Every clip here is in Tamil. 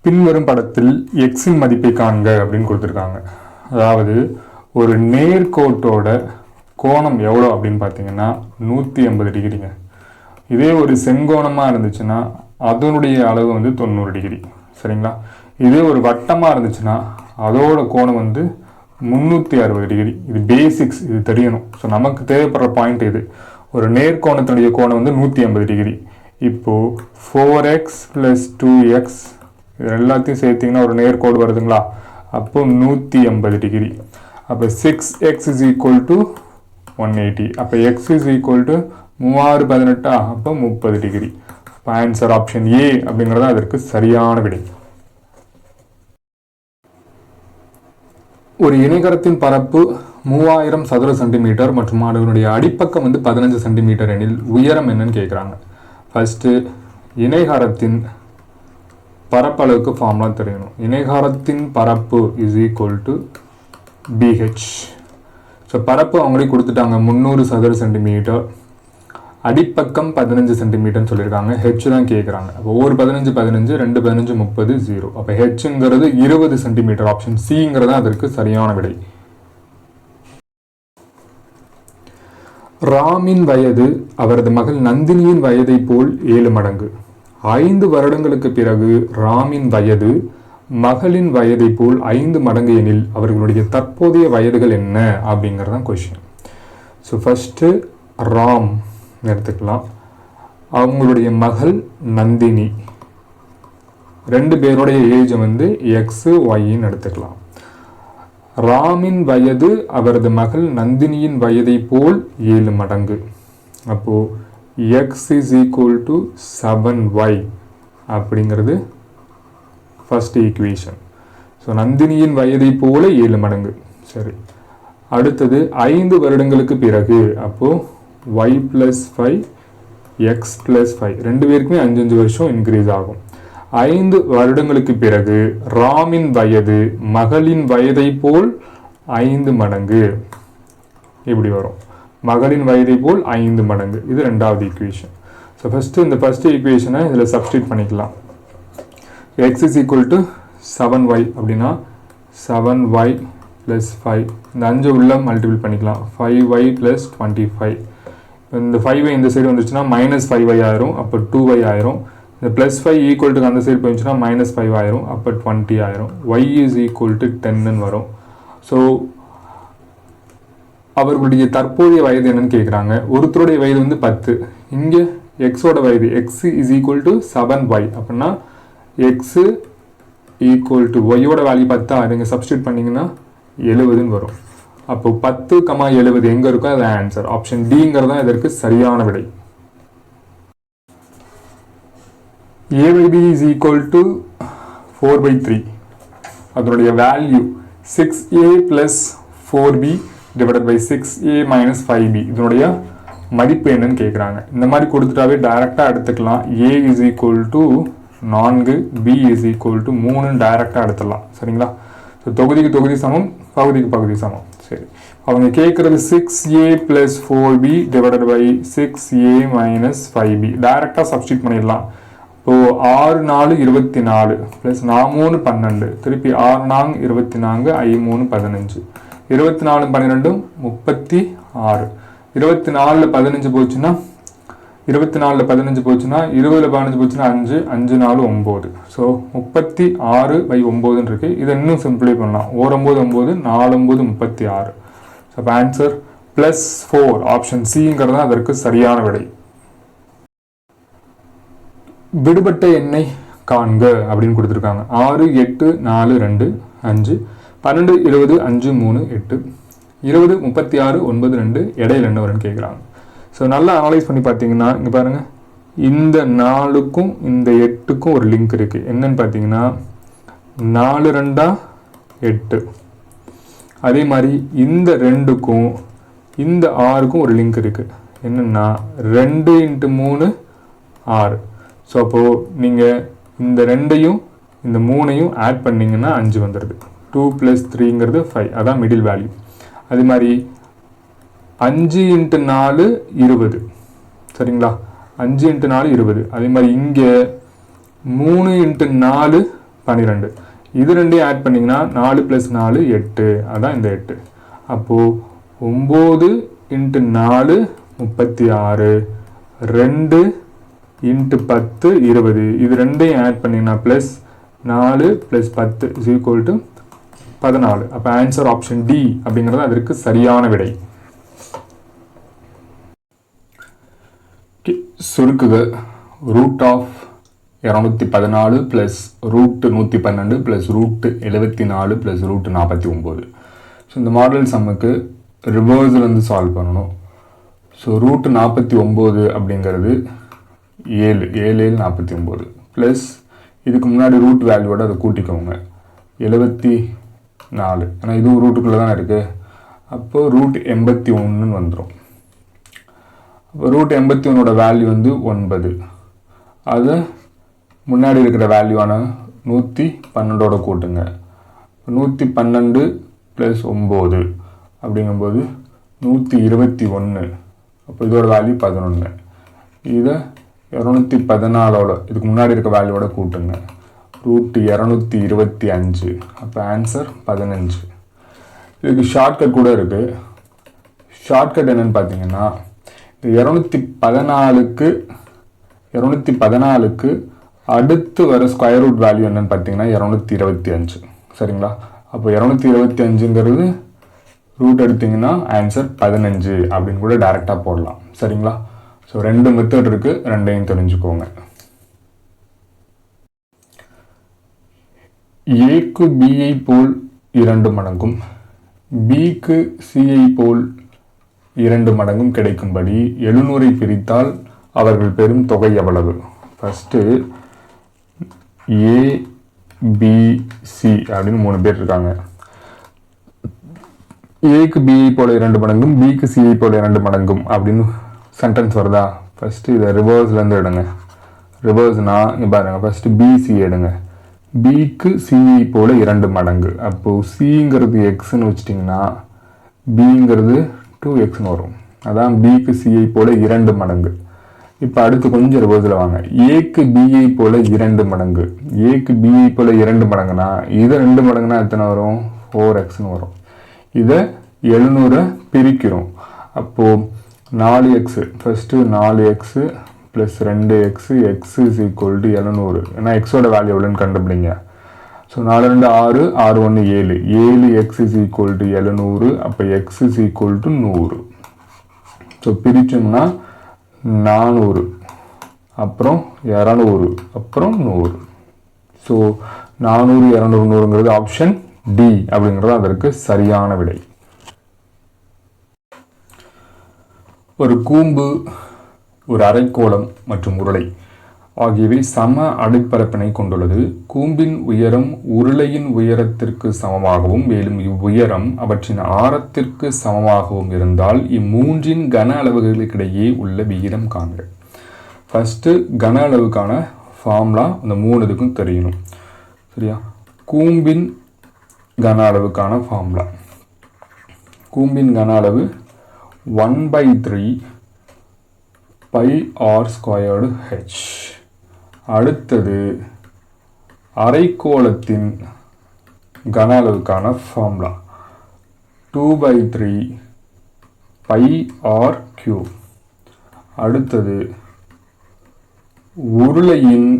பின்வரும் படத்தில் எக்ஸின் மதிப்பை காண்க அப்படின்னு கொடுத்துருக்காங்க. அதாவது ஒரு நேர்கோட்டோட கோணம் எவ்வளோ அப்படின்னு பார்த்தீங்கன்னா 180 டிகிரிங்க. இதே ஒரு செங்கோணமாக இருந்துச்சுன்னா அதனுடைய அளவு வந்து 90 டிகிரி. சரிங்களா? இதே ஒரு வட்டமாக இருந்துச்சுன்னா அதோட கோணம் வந்து 360 டிகிரி. இது பேசிக்ஸ், இது தெரியணும். ஸோ நமக்கு தேவைப்படுற பாயிண்ட் இது. ஒரு நேர்கோணத்தினுடைய கோணம் வந்து 180 டிகிரி. இப்போது 4x + 2x இது எல்லாத்தையும் சேர்த்திங்கன்னா ஒரு நேர்கோடு வருதுங்களா? அப்போ 180 டிகிரி. அப்போ 6x = 180. அப்போ x = 318. அப்போ 30 டிகிரி. அப்போ ஆன்சர் ஆப்ஷன் ஏ அப்படிங்கிறது அதற்கு சரியான விடை. ஒரு இணைகரத்தின் பரப்பு 3000 சதுர சென்டிமீட்டர் மற்றும் அதனுடைய அடிப்பக்கம் வந்து 15 சென்டிமீட்டர் எனில் உயரம் என்னன்னு கேட்குறாங்க. ஃபர்ஸ்ட் இணைகரத்தின் பரப்பளவுக்கு ஃபார்முலா தெரியணும். இணைகரத்தின் பரப்பு = BH. ஸோ பரப்பு அவங்களே கொடுத்துட்டாங்க 300 சதுர சென்டிமீட்டர், அடிப்பக்கம் 15 சென்டிமீட்டர்னு சொல்லியிருக்காங்க. ஹெச் தான் கேட்குறாங்க. அப்போ ஒரு 15 15 2 15 30 0. அப்போ ஹெச்ங்கிறது 20 சென்டிமீட்டர். ஆப்ஷன் சிங்கிறது அதற்கு சரியான விடை. ராமின் வயது அவரது மகள் நந்தினியின் வயதை போல் 7 மடங்கு. 5 வருடங்களுக்கு பிறகு ராமின் வயது மகளின் வயதை போல் 5 மடங்கு எனில் அவர்களுடைய தற்போதைய வயதுகள் என்ன அப்படிங்கிறது தான் கொஸ்டின். ஸோ ஃபஸ்ட்டு ராம் எடுத்துக்கலாம். அவங்களுடைய மகள் நந்தினி, 2 பேருடைய ஏஜ் வந்து எக்ஸ் ஒய்ன்னு எடுத்துக்கலாம். ராமின் வயது அவரது மகள் நந்தினியின் வயதை போல் 7 மடங்கு. அப்போது x = 7y அப்படிங்கிறது ஃபர்ஸ்ட் ஈக்குவேஷன். ஸோ நந்தினியின் வயதை போல 7 மடங்கு. சரி, அடுத்தது 5 வருடங்களுக்கு பிறகு. அப்போது y + 5 x + 5 2 பேருக்குமே 5 வருஷம் இன்க்ரீஸ் ஆகும். 5 வருடங்களுக்கு பிறகு ராமின் வயது மகளின் வயதை போல் 5 மடங்கு. இப்படி வரும். மகளின் வயதை போல் 5 மடங்கு. இது ரெண்டாவது ஈக்குவேஷன். ஸோ ஃபஸ்ட்டு இந்த ஃபர்ஸ்ட் ஈக்குவேஷனை இதில் சப்ஸ்டியூட் பண்ணிக்கலாம். x = 7y அப்படின்னா 7y + 5. இந்த 5 உள்ள மல்டிபிள் பண்ணிக்கலாம். 5y + 25. இந்த 5y இந்த சைடு வந்துச்சுன்னா -5y ஆயிரும். அப்போ 2y ஆயிரும். இந்த +5 = அந்த சைடு போயிடுச்சுன்னா -5 ஆயிரும். அப்போ 20 ஆயிரும். y = 10ன்னு வரும். ஸோ அவர்களுடைய தற்போதைய வயது என்னன்னு கேட்குறாங்க. ஒருத்தருடைய வயது வந்து 10. இங்கே எக்ஸோட வயது x = 7y அப்படின்னா x = ஒய்யோட வேல்யூ 10. நீங்கள் சப்ஸ்டியூட் பண்ணிங்கன்னா 70ன்னு வரும். அப்போ 10, 70 எங்கே இருக்கோ அது ஆன்சர். ஆப்ஷன் டிங்கிறது தான் இதற்கு சரியான விடை. a/b = 4/3. அதனுடைய value 6a + 4b / 6a - 5b. இதனுடைய மதிப்பு என்னன்னு கேட்குறாங்க. இந்த மாதிரி கொடுத்துட்டாவே டைரெக்டாக எடுத்துக்கலாம். a = 4, b = 3 டைரெக்டாக எடுத்துடலாம். சரிங்களா? ஸோ தொகுதிக்கு தொகுதி சமம், பகுதிக்கு பகுதி சமம். சரி, அவங்க கேட்குறது 6a + 4b / 6a - 5b. டைரெக்டாக சப்ஸ்டியூட் பண்ணிடலாம். இப்போது 6 4 24 + 4 3 12, திருப்பி 6 4 24, 5 3 15, 24 12 36. 24ல் 15 போச்சுன்னா 24ல் 15 போச்சுன்னா 20ல் 15 போச்சுன்னா 5, 5 4 9. ஸோ 36/9 இருக்கு. இதை இன்னும் சிம்பிளை பண்ணலாம். 9 9 4 9 36. ஸோ அப்போ ஆன்சர் +4. ஆப்ஷன் சிங்கிறது தான் அதற்கு சரியான விடை. விடுபட்ட எண்ணை காண்க அப்படின்னு கொடுத்துருக்காங்க. 6 8 4 2 5 12 20 5 3 8 20 36 9 2 இடையில என்ன வரும்னு கேட்குறாங்க. ஸோ நல்லா அனலைஸ் பண்ணி பார்த்தீங்கன்னா இங்கே பாருங்கள், இந்த 4க்கும் இந்த 8க்கும் ஒரு லிங்க் இருக்குது. என்னன்னு பார்த்தீங்கன்னா 4 2 8. அதே மாதிரி இந்த 2க்கும் இந்த 6க்கும் ஒரு லிங்க் இருக்குது. என்னென்னா 2 × 3 6. ஸோ அப்போது நீங்கள் இந்த 2ஐயும் இந்த 3ஐயும் ஆட் பண்ணிங்கன்னா 5 வந்துடுது. 2 + 3ங்கிறது 5. அதான் மிடில் வேல்யூ. அதே மாதிரி 5 × 4 20. சரிங்களா? 5 × 4 20. அதே மாதிரி இங்கே 3 × 4 12. இது ரெண்டையும் ஆட் பண்ணிங்கன்னா 4 + 4 8, அதான் இந்த 8. அப்போது 9 × 4 36, 2 × 10 20. இது ரெண்டையும் ஆட் பண்ணிங்கன்னா ப்ளஸ் 4 + 10 = 14. அப்போ ஆன்சர் ஆப்ஷன் டி அப்படிங்கிறது அதற்கு சரியான விடை. சுருக்குக. Root of 214 + √112 + √74 + √49. ஸோ இந்த மாடல் சம்முக்கு ரிவர்ஸ்லேருந்து சால்வ் பண்ணணும். ஸோ √49 அப்படிங்கிறது 7 7 49 ப்ளஸ் இதுக்கு முன்னாடி ரூட் வேல்யூவோட அதை கூட்டிக்கோங்க 74. ஏன்னா இதுவும் ரூட்டுக்குள்ளே தான் இருக்குது. அப்போது √81 வந்துடும். அப்போ √81 வேல்யூ வந்து 9. அதை முன்னாடி இருக்கிற வேல்யூவான 112ஓட கூட்டுங்க. 112 + 9 அப்படிங்கும்போது 121. அப்போ இதோட வேல்யூ 11. இதை 214ஓட இதுக்கு முன்னாடி இருக்க வேல்யூவோட கூட்டுங்க. √225. அப்போ ஆன்சர் 15. இதுக்கு ஷார்ட்கட் கூட இருக்குது. ஷார்ட்கட் என்னன்னு பார்த்தீங்கன்னா 214க்கு அடுத்து வர ஸ்கொயர் ரூட் வேல்யூ என்னன்னு பார்த்தீங்கன்னா 225. சரிங்களா? அப்போ 225ங்கிறது ரூட் எடுத்திங்கன்னா ஆன்சர் 15 அப்படின்னு கூட டைரெக்டாக போடலாம். சரிங்களா? ஸோ 2 மெத்தட் இருக்குது, ரெண்டையும் தெரிஞ்சுக்கோங்க. ஏக்கு பிஐ போல் 2 மடங்கும் பிக்கு சிஐ போல் 2 மடங்கும் கிடைக்கும்படி 700 பிரித்தால் அவர்கள் பெறும் தொகை எவ்வளவு? ஃபஸ்ட்டு ஏபிசி அப்படின்னு 3 பேர் இருக்காங்க. ஏக்கு பிஐ போல 2 மடங்கும் பிக்கு சிஐ போல 2 மடங்கும் அப்படின்னு சென்டென்ஸ் வருதா? ஃபஸ்ட்டு இதை ரிவர்ஸ்லேருந்து எடுங்க. ரிவர்ஸ்னா இங்கே பாருங்க, ஃபஸ்ட்டு பிசி எடுங்க. பிக்கு சிஐ போல 2 மடங்கு. அப்போது சிங்கிறது எக்ஸ்ன்னு வச்சிட்டிங்கன்னா பிங்கிறது 2x வரும். அதான் பிக்கு சிஐ போல 2 மடங்கு. இப்போ அடுத்து கொஞ்சம் ரிவர்ஸில் வாங்க. ஏக்கு பிஐ போல 2 மடங்கு. ஏக்கு பிஐ போல 2 மடங்குனா இதை 2 மடங்குனா எத்தனை வரும்? 4xன்னு வரும். இதை 700 பிரிக்கிறோம். அப்போது 4x, first 4x + 2x, x = 700. ஏன்னா எக்ஸோட வேல்யூ எவ்வளோன்னு கண்டுபிடிங்க. So 4 2 6, 6 1 7, 7x = 700. அப்போ x = 100. ஸோ பிரிச்சோம்னா 400, அப்புறம் 200, அப்புறம் 100. ஸோ 400 200 100ங்கிறது ஆப்ஷன் டி அப்படிங்கிறது அதற்கு சரியான விடை. ஒரு கூம்பு, ஒரு அரைக்கோளம் மற்றும் உருளை ஆகியவை சம அடிப்பரப்பினை கொண்டுள்ளது. கூம்பின் உயரம் உருளையின் உயரத்திற்கு சமமாகவும் மேலும் இவ்வுயரம் அவற்றின் ஆரத்திற்கு சமமாகவும் இருந்தால் இம்மூன்றின் கன அளவுகளுக்கிடையே உள்ள விகிதம் காண்க. ஃபஸ்ட்டு கன அளவுக்கான ஃபார்முலா இந்த 3 இதுக்கும் தெரியணும். சரியா? கூம்பின் கன அளவுக்கான ஃபார்முலா, கூம்பின் கன அளவு 1/3 πr²h. அடுத்தது அரைக்கோளத்தின் கன அளவுக்கான ஃபார்முலா 2/3 πr³. அடுத்தது உருளையின்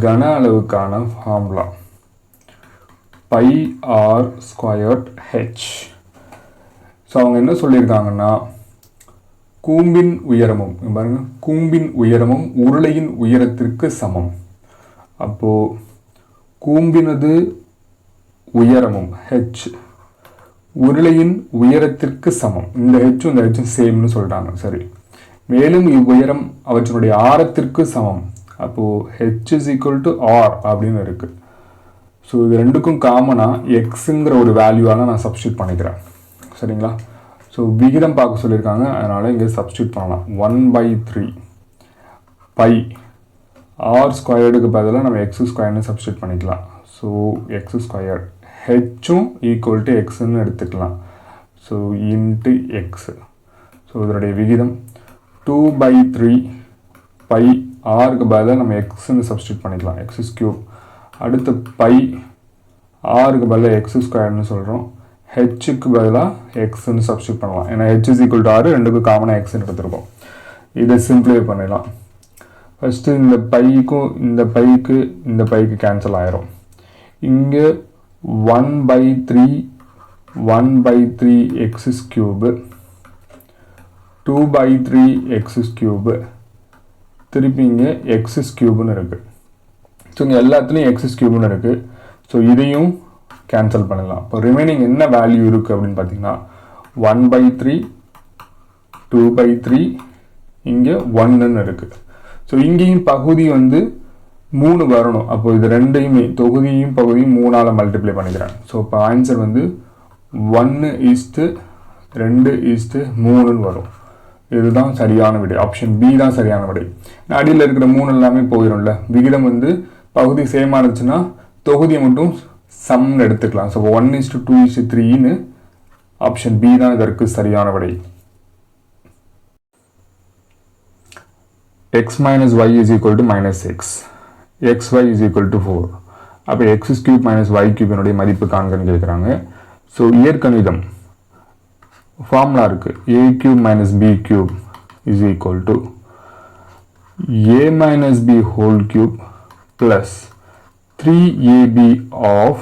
கன அளவுக்கான ஃபார்முலா πr²h. ஸோ அவங்க என்ன சொல்லியிருக்காங்கன்னா கூம்பின் உயரமும் பாருங்க, கூம்பின் உயரமும் உருளையின் உயரத்திற்கு சமம். அப்போது கூம்பினது உயரமும் h உருளையின் உயரத்திற்கு சமம். இந்த ஹெச்சும் இந்த ஹெச்சும் சேம்னு சொல்லிட்டாங்க. சரி, மேலும் இவ்வுயரம் அவற்றினுடைய ஆரத்திற்கு சமம். அப்போது h = r அப்படின்னு இருக்குது. ஸோ இது ரெண்டுக்கும் காமனாக எக்ஸுங்கிற ஒரு வேல்யூவால் நான் சப்ஸ்டியூட் பண்ணிக்கிறேன். சரிங்களா? ஸோ விகிதம் பார்க்க சொல்லியிருக்காங்க, அதனால் இங்கே சப்ஸ்டியூட் பண்ணலாம். 1/3 π r² பதிலாக நம்ம x² சப்ஸ்டியூட் பண்ணிக்கலாம். ஸோ x², ஹெச்சும் ஈக்குவல் எக்ஸ்ன்னு எடுத்துக்கலாம். So x. ஸோ இதனுடைய விகிதம் 2/3 π ஆருக்கு பதிலாக நம்ம எக்ஸ்ன்னு சப்ஸ்டியூட் பண்ணிக்கலாம், எக்ஸ் கியூப். அடுத்து பை, ஆருக்கு பதிலாக எக்ஸ் ஸ்கொயர்னு சொல்கிறோம். ஹெச்சுக்கு பதிலாக எக்ஸ்ன்னு சப்ஸ்டியூட் பண்ணலாம், ஏன்னா H is equal to R, ரெண்டுக்கும் காமனாக எக்ஸ்ன்னு எடுத்துருக்கோம். இதை சிம்பிளிஃபை பண்ணிடலாம். ஃபஸ்ட்டு இந்த பைக்கும் இந்த பைக்கு கேன்சல் ஆயிரும். இங்கே 1/3 எக்ஸ் கியூபு, 2/3 எக்ஸ் கியூபு, திருப்பி இங்கே எக்ஸ் கியூப்னு இருக்குது. ஸோ இங்கே எல்லாத்துலேயும் எக்ஸ் கியூப்னு இருக்குது. ஸோ இதையும் கேன்சல் பண்ணலாம். இப்போ ரிமைனிங் என்ன வேல்யூ இருக்குது அப்படின்னு பார்த்தீங்கன்னா 1/3, 2/3, இங்கே 1ன்னு இருக்குது. ஸோ இங்கேயும் பகுதி வந்து 3 வரணும். அப்போ இது ரெண்டையுமே தொகுதியும் பகுதியும் 3ஆல் மல்டிப்ளை பண்ணிக்கிறேன். ஸோ இப்போ ஆன்சர் வந்து 1:2:3ன்னு வரும். இதுதான் சரியான விடை. ஆப்ஷன் பி தான் சரியான விடை. அடியில் இருக்கிற 3 எல்லாமே போயிடும்ல. விகிதம் வந்து பகுதி சேமாக இருந்துச்சுன்னா தொகுதியை மட்டும் சம்னு எடுத்துக்கலாம். ஸோ 1:2:3ன்னு ஆப்ஷன் பி தான் இதற்கு சரியான விடை. x minus y is equal to -6, xy is equal to 4. அப்போ x cube minus y cube என்னுடைய மதிப்பு காண்கன்னு கேட்குறாங்க. ஸோ இயற்கணிதம் ஃபார்முலா இருக்குது, a cube minus b cube is equal to a minus b whole cube plus 3ab of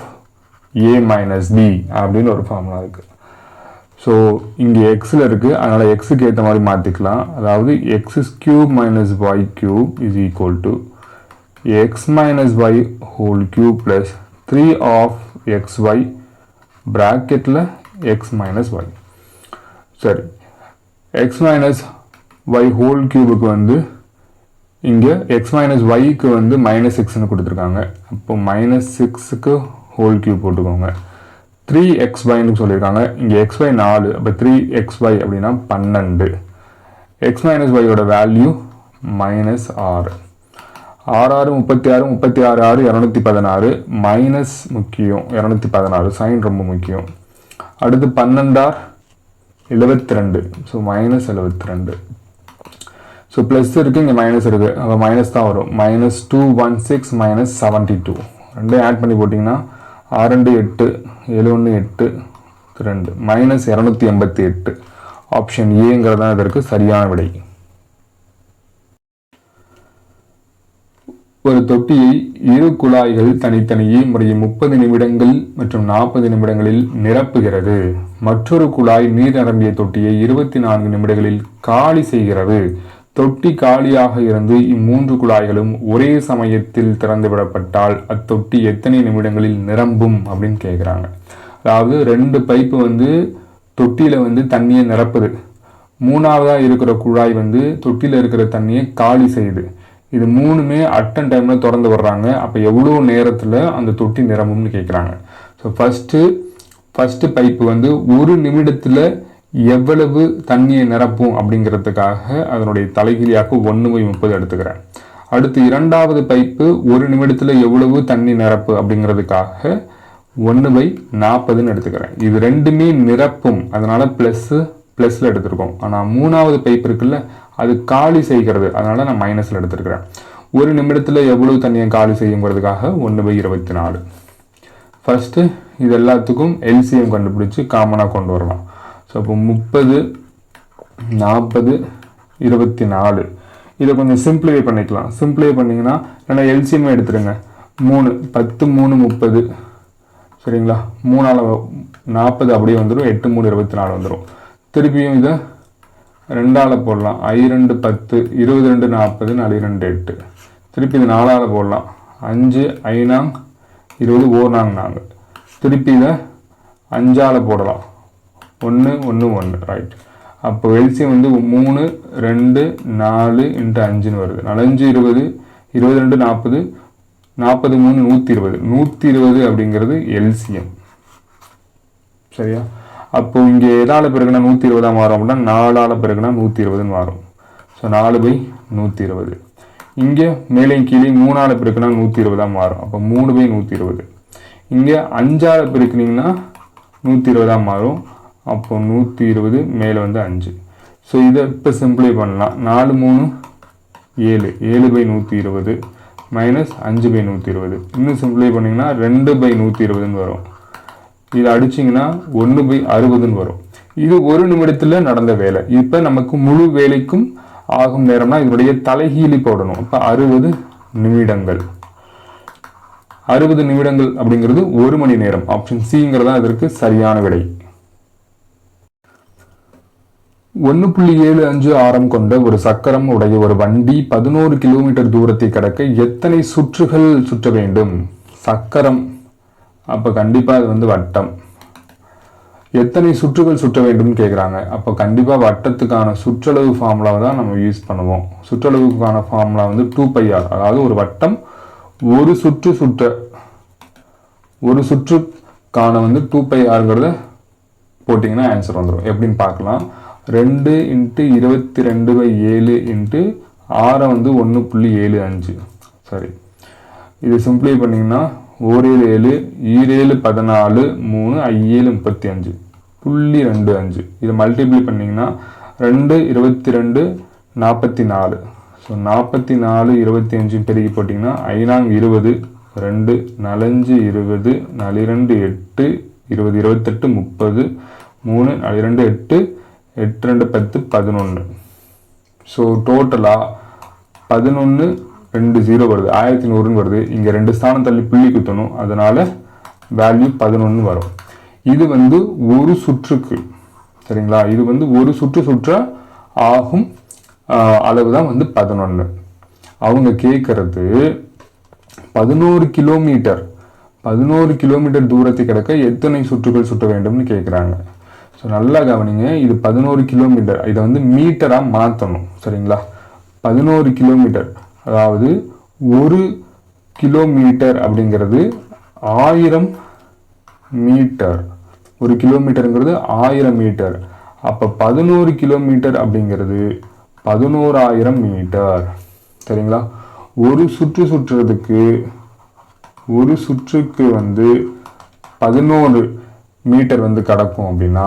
a minus b அப்படின்னு ஒரு ஃபார்முலா இருக்குது. ஸோ இங்கே எக்ஸில் இருக்குது, அதனால் எக்ஸுக்கு ஏற்ற மாதிரி மாற்றிக்கலாம். அதாவது x cube minus y cube is equal to x minus y whole cube plus 3 of x y ப்ராக்கெட்டில் எக்ஸ் மைனஸ் ஒய். சரி, எக்ஸ் மைனஸ் ஒய் ஹோல் கியூபுக்கு வந்து இங்கே எக்ஸ் மைனஸ் ஒய்க்கு வந்து -6ன்னு கொடுத்துருக்காங்க. அப்போ -6க்கு ஹோல் கியூப் போட்டுக்கோங்க. 3xyன்னு சொல்லியிருக்காங்க. இங்கே xy 4, அப்போ 3xy அப்படின்னா 12. x மைனஸ் ஒய்யோட வேல்யூ -6. 6 36 36 6 216, மைனஸ் முக்கியம், 216 சைன் ரொம்ப முக்கியம். அடுத்து 12 72, ஸோ -72. ஸோ ப்ளஸ் இருக்குது, இங்கே மைனஸ் இருக்குது, அப்போ மைனஸ் தான் வரும். -216 -72 ரெண்டையும் ஆட் பண்ணி போட்டிங்கன்னா 6 8 7 1 8 2 -288. ஆப்ஷன் ஏங்கிறது தான் இதற்கு சரியான விடை. ஒரு தொட்டியை 2 குழாய்கள் தனித்தனியே முறையே 30 நிமிடங்கள் மற்றும் 40 நிமிடங்களில் நிரப்புகிறது. மற்றொரு குழாய் நீர் நிரம்பிய தொட்டியை 24 நிமிடங்களில் காலி செய்கிறது. தொட்டி காலியாக இருந்து இம்மூன்று குழாய்களும் ஒரே சமயத்தில் திறந்து விடப்பட்டால் அத்தொட்டி எத்தனை நிமிடங்களில் நிரம்பும் அப்படின்னு கேட்குறாங்க. அதாவது 2 பைப்பு வந்து தொட்டியில் வந்து தண்ணியை நிரப்புது. 3ஆவதாக இருக்கிற குழாய் வந்து தொட்டியில் இருக்கிற தண்ணியை காலி செய்யுது. இது 3மே அட்டன் டைமில் திறந்து விடுறாங்க. அப்போ எவ்வளோ நேரத்தில் அந்த தொட்டி நிரம்பும்னு கேட்குறாங்க. ஸோ ஃபஸ்ட்டு பைப்பு வந்து 1 நிமிடத்தில் எவ்வளவு தண்ணியை நிரப்பும் அப்படிங்கிறதுக்காக அதனுடைய தலைகீழியாக்கு 1/30 எடுத்துக்கிறேன். அடுத்து 2வது பைப்பு 1 நிமிடத்தில் எவ்வளவு தண்ணி நிரப்பு அப்படிங்கிறதுக்காக 1/40ன்னு எடுத்துக்கிறேன். இது ரெண்டுமே நிரப்பும், அதனால ப்ளஸ்ல எடுத்துருக்கோம். ஆனால் 3வது பைப் இருக்குல்ல, அது காலி செய்கிறது, அதனால நான் மைனஸில் எடுத்துருக்கிறேன். 1 நிமிடத்தில் எவ்வளவு தண்ணியை காலி செய்யுங்கிறதுக்காக 1/24. ஃபர்ஸ்ட்டு இது எல்லாத்துக்கும் எல்சிஎம் கண்டுபிடிச்சி காமனாக கொண்டு வரலாம். ஸோ அப்போ 30 40 24 இதை கொஞ்சம் சிம்பிளிஃபை பண்ணிக்கலாம். சிம்பிளிஃபை பண்ணிங்கன்னா ஏன்னா எல்சிஎம் எடுத்துருங்க. 3 10 3 30 சரிங்களா. 3ஆல் 40 அப்படியே வந்துடும். 8 3 24 வந்துடும். திருப்பியும் இதை 2ஆல் போடலாம். I2 10 22 40 4 2 8. திருப்பி இது 4ஆல் போடலாம். 5 5 20 4 4. திருப்பி இதை 5ஆல் போடலாம். 1 1 1 ரைட். அப்போ எல்சிஎம் வந்து 3 2 4 × 5ன்னு வருது. 4 5 20 22 40 40 3 120 120 அப்படிங்கிறது எல்சிஎம். சரியா? அப்போ இங்கே எதால் பிறகுனா 120 மாறும் அப்படின்னா 4ஆல் பிறகுனா 120ன்னு மாறும். ஸோ 4/120. இங்கே மேலே கீழே 3ஆல் பிறகுனா 120 மாறும். அப்போ 3/120. இங்கே 5ஆல் பிறக்குனிங்கன்னா 120 மாறும். அப்போ 120 மேலே வந்து 5. ஸோ இதை இப்போ சிம்பிளை பண்ணலாம். 4 3 7/120 மைனஸ் 5/120. இன்னும் சிம்பிளை பண்ணிங்கன்னா 2/120 வரும். இதை அடிச்சிங்கன்னா 1/60 வரும். இது ஒரு நிமிடத்தில் நடந்த வேலை. இப்போ நமக்கு முழு வேலைக்கும் ஆகும் நேரம்னா இதனுடைய தலைகீழி போடணும். இப்போ 60 நிமிடங்கள். 60 நிமிடங்கள் அப்படிங்கிறது 1 மணி நேரம். ஆப்ஷன் சிங்கிறதா இதற்கு சரியான விடை. 1.75 ஆரம் கொண்ட ஒரு சக்கரம் உடைய ஒரு வண்டி 11 கிலோமீட்டர் தூரத்தை கடக்க எத்தனை சுற்றுகள் சுற்ற வேண்டும்? சக்கரம், அப்ப கண்டிப்பா அது வட்டம். எத்தனை சுற்றுகள் சுற்ற வேண்டும் கேட்குறாங்க. அப்போ கண்டிப்பா வட்டத்துக்கான சுற்றளவு ஃபார்முலாவை தான் நம்ம யூஸ் பண்ணுவோம். சுற்றளவுக்கான ஃபார்முலா 2πr. அதாவது ஒரு வட்டம் ஒரு சுற்றுக்கான 2πrங்கிறத போட்டிங்கன்னா ஆன்சர் வந்துடும். எப்படின்னு பார்க்கலாம். 2 × 22/7 × ஆரம் 1.75. சரி, இது சிம்பிளை பண்ணிங்கன்னா 1 7 14 3 5 35 0.25. இதை மல்டிப்ளை பண்ணிங்கன்னா 2 22 44. ஸோ 44 25 பெருகி போட்டிங்கன்னா 5 20 2 4 20 4 2 8 20 28 30 3 4 2 8 8 2 10 11. ஸோ டோட்டலாக 11 2 0 வருது. 1100 வருது. இங்கே 2 ஸ்தானம் தள்ளி புள்ளி குத்தணும். அதனால வேல்யூ 11 வரும். இது ஒரு சுற்றுக்கு, சரிங்களா? இது ஒரு சுற்ற ஆகும் அளவு தான் 11. அவங்க கேட்கறது 11 கிலோமீட்டர் தூரத்தை கிடக்க எத்தனை சுற்றுகள் சுற்ற வேண்டும்னு கேட்குறாங்க. ஸோ நல்லா கவனிங்க. இது 11 கிலோமீட்டர். இதை மீட்டராக மாற்றணும், சரிங்களா? 11 கிலோமீட்டர், அதாவது 1 கிலோமீட்டர் அப்படிங்கிறது 1000 மீட்டர். 1 கிலோமீட்டருங்கிறது 1000 மீட்டர். அப்போ 11 கிலோமீட்டர் அப்படிங்கிறது 11,000 மீட்டர், சரிங்களா? ஒரு சுற்றுக்கு 11 மீட்டர் கடக்கும் அப்படின்னா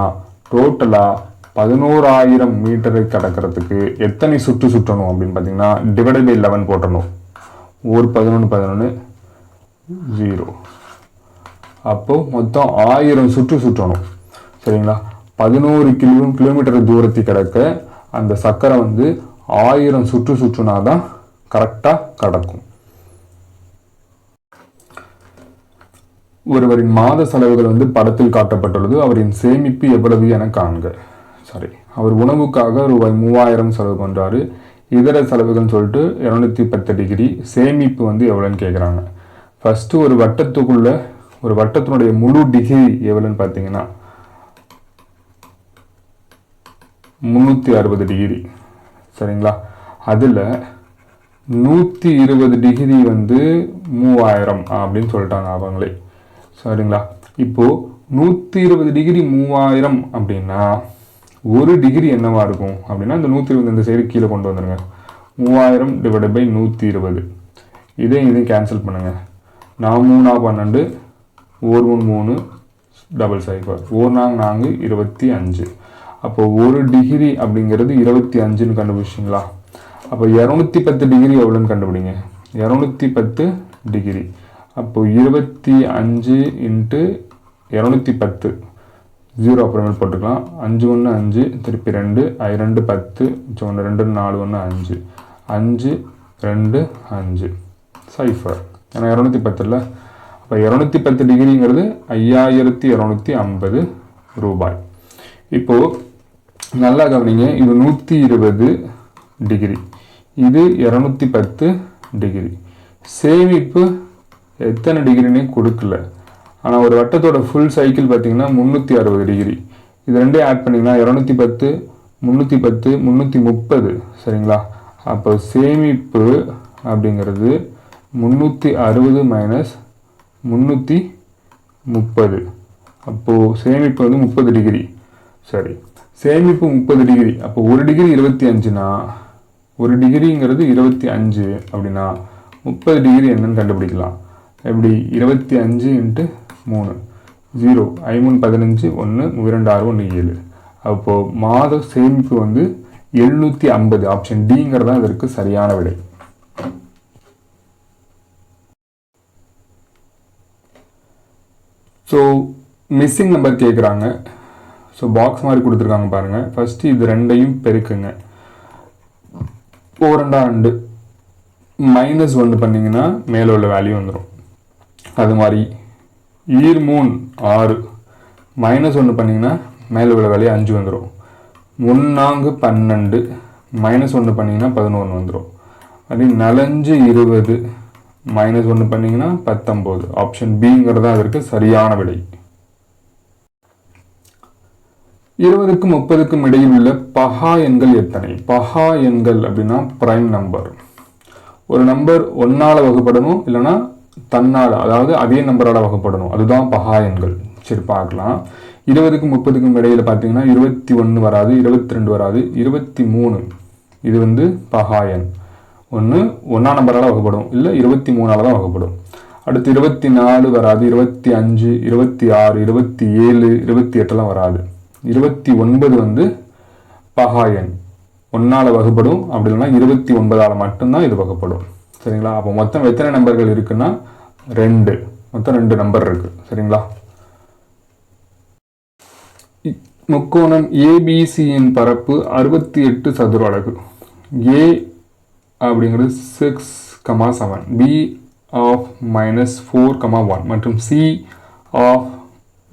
டோட்டலாக 11,000 மீட்டரை கடக்கிறதுக்கு எத்தனை சுற்றணும் அப்படின்னு பார்த்தீங்கன்னா டிவைடட் பை 11 போட்டணும். 11 0. அப்போ மொத்தம் 1000 சுற்றணும், சரிங்களா? 11 கிலோமீட்டர் தூரத்தை கடக்க அந்த சக்கரம் 1000 சுற்றுனாதான் கரெக்டாக கடக்கும். ஒருவரின் மாத செலவுகள் படத்தில் காட்டப்பட்டுள்ளது. அவரின் சேமிப்பு எவ்வளவு என காண்க. சரி, அவர் உணவுக்காக ரூபாய் 3000 செலவு பண்றாரு. இதர செலவுகள் சொல்லிட்டு 210 டிகிரி. சேமிப்பு எவ்வளோன்னு கேட்குறாங்க. ஃபர்ஸ்ட் ஒரு வட்டத்தினுடைய முழு டிகிரி எவ்வளோன்னு பார்த்தீங்கன்னா 360 டிகிரி, சரிங்களா? அதில் 120 டிகிரி 3000 அப்படின்னு சொல்லிட்டாங்க அவங்களே, சரிங்களா? இப்போ 120 டிகிரி 3000 அப்படின்னா ஒரு டிகிரி என்னவா இருக்கும் அப்படின்னா இந்த 120 இந்த சைடு கீழே கொண்டு வந்துருங்க. 3000 டிவைடட் பை 120. இதையும் கேன்சல் பண்ணுங்க. 4 3 12 1 3 0 0 1 4 25. அப்போ ஒரு டிகிரி அப்படிங்கிறது 25ன்னு கண்டுபிடிச்சிங்களா? அப்போ 210 டிகிரி எவ்வளோன்னு கண்டுபிடிங்க. 210 டிகிரி. அப்போ 25 × 210 0 அப்புறமேல் போட்டுக்கலாம். 5 1 5 திருப்பி 2 2 10 1 2 4 1 5 5 2 5 0. ஏன்னா 210 அப்போ 210 டிகிரிங்கிறது 5250 ரூபாய். இப்போ நல்லா கவனிங்க. இது 120 டிகிரி, இது 210 டிகிரி. சேமிப்பு எத்தனை டிகிரினே கொடுக்கல. ஆனால் ஒரு வட்டத்தோட ஃபுல் சைக்கிள் பார்த்தீங்கன்னா 360 டிகிரி. இது ரெண்டையும் ஆட் பண்ணிங்கன்னா 210 310 330, சரிங்களா? அப்போ சேமிப்பு அப்படிங்கிறது 360 மைனஸ் 330. அப்போது சேமிப்பு 30 டிகிரி. சரி, சேமிப்பு 30 டிகிரி. அப்போ ஒரு டிகிரி 25னா ஒரு டிகிரிங்கிறது 25 அப்படின்னா 30 டிகிரி என்னன்னு கண்டுபிடிக்கலாம். எப்படி? 25 × 3 0 5 3 15 1 2 6 1 7. அப்போது மாத சேமிப்பு 750. ஆப்ஷன் டிங்கிறது தான் இதற்கு சரியான விடை. ஸோ மிஸ்ஸிங் நம்பர் கேட்குறாங்க. ஸோ பாக்ஸ் மாதிரி கொடுத்துருக்காங்க பாருங்கள். ஃபஸ்ட்டு இது ரெண்டையும் பெருக்குங்க. 4 2 -1 பண்ணிங்கன்னா மேலே உள்ள வேல்யூ வந்துடும். அது மாதிரி 3 6 -1 பண்ணிங்கன்னா மேலே உள்ள வேல்யூ 5 வந்துடும். 3 12 -1 பண்ணிங்கன்னா 11 வந்துடும். அது 4 20 -1 பண்ணிங்கன்னா 19. ஆப்ஷன் பிங்கிறது தான் அதற்கு சரியான விடை. 20க்கும் 30க்கும் இடையில் உள்ள பகா எண்கள் எத்தனை? பகா எண்கள் அப்படின்னா பிரைம் நம்பர். ஒரு நம்பர் 1ஆல் வகுப்படணும், இல்லைன்னா தன்னால், அதாவது அதே நம்பரால் வகுப்படணும். அதுதான் பகா எண்கள். சரி பார்க்கலாம். 20க்கும் 30க்கும் இடையில் பார்த்தீங்கன்னா 21 வராது, 22 வராது, 23 இது வந்து பகா எண். ஒன்று 1ஆம் நம்பரால் வகுப்படும், இல்லை 23ஆல் தான் வகுப்படும். அடுத்து 24 வராது, 25, 26, 27, 28 வராது. 29 வந்து பகா எண். 1ஆல் வகுப்படும், அப்படி இல்லைன்னா 29ஆல் மட்டும்தான் இது வகுப்படும். சரிங்களா? அப்போ மொத்தம் எத்தனை நம்பர்கள் இருக்குன்னா 2. மொத்தம் 2 நம்பர் இருக்கு. சரிங்களா? முக்கோணம் ஏபிசியின் பரப்பு 68 சதுர அலகு. ஏ அப்படிங்கிறது 6,7, பி ஆஃப் -4,1 மற்றும் சி ஆஃப்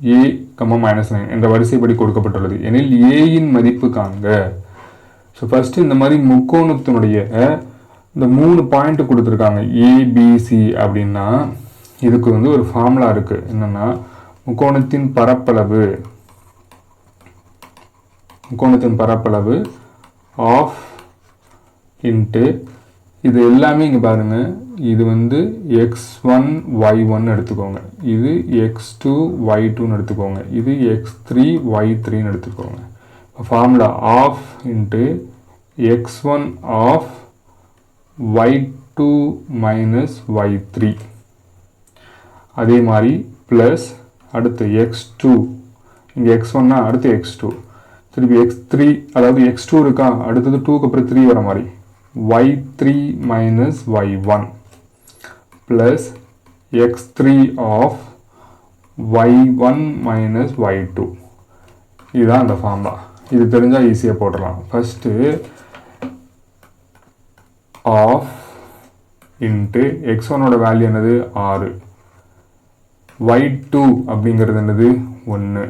ஏ, -9 என்ற வரிசைப்படி கொடுக்கப்பட்டுள்ளது எனில் ஏயின் மதிப்பு காண்க. ஸோ ஃபர்ஸ்ட் இந்த மாதிரி முக்கோணத்தினுடைய இந்த 3 பாயிண்ட் கொடுத்துருக்காங்க ஏபிசி அப்படின்னா, இதுக்கு வந்து ஒரு ஃபார்முலா இருக்கு. என்னன்னா முக்கோணத்தின் பரப்பளவு ஆஃப் இன்ட்டு இது எல்லாமே இங்கே பாருங்க. இது வந்து x1 y1 எடுத்துக்கோங்க, இது x2 y2 எடுத்துக்கோங்க, இது x3 y3 எடுத்துக்கோங்க. Formula of into x1 of y2 minus y3. அதே மாதிரி ப்ளஸ் அடுத்து x2, இங்கே x1னா அடுத்து x2, திருப்பி x3, அதாவது x2 இருக்கா, அடுத்தது 2க்கு அப்புறம் 3 வர மாதிரி y3 minus y1 plus x3 of y1 minus y2. இதுதான் அந்த ஃபார்முலா. இது தெரிஞ்சால் ஈஸியாக போடலாம். ஃபஸ்ட்டு ஆஃப் இன்ட்டு x1ஓட வேல்யூ என்னது 6, y2 அப்படிங்கிறது என்னது 1,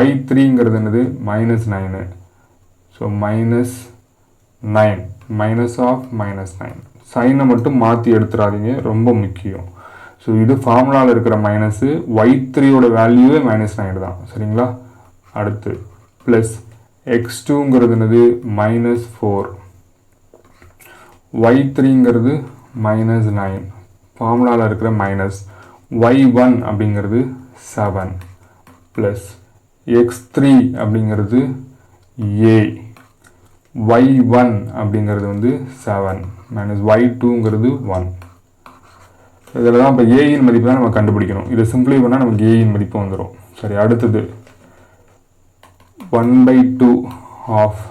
y3ங்கிறது என்னது -9. So -9 minus of -9. சைனை மட்டும் மாற்றி எடுத்துடாதீங்க, ரொம்ப முக்கியம். ஸோ இது ஃபார்முலாவில் இருக்கிற மைனஸு, y3ஓட வேல்யூவே -9 தான். சரிங்களா? அடுத்து ப்ளஸ் x2ங்கிறது என்னது -4, y3ங்கிறது -9, ஃபார்முலாவில் இருக்கிற மைனஸ், y1 அப்படிங்கிறது 7 ப்ளஸ் x3 அப்படிங்கிறது a, y1 அப்படிங்கிறது வந்து 7 மைனஸ் y2ங்கிறது 1. இதில் தான் இப்போ ஏயின் மதிப்பு தான் நம்ம கண்டுபிடிக்கணும். இதை சிம்பிளை பண்ணால் நமக்கு ஏயின் மதிப்பு வந்துடும். சரி, அடுத்தது 1/2 ஆஃப்,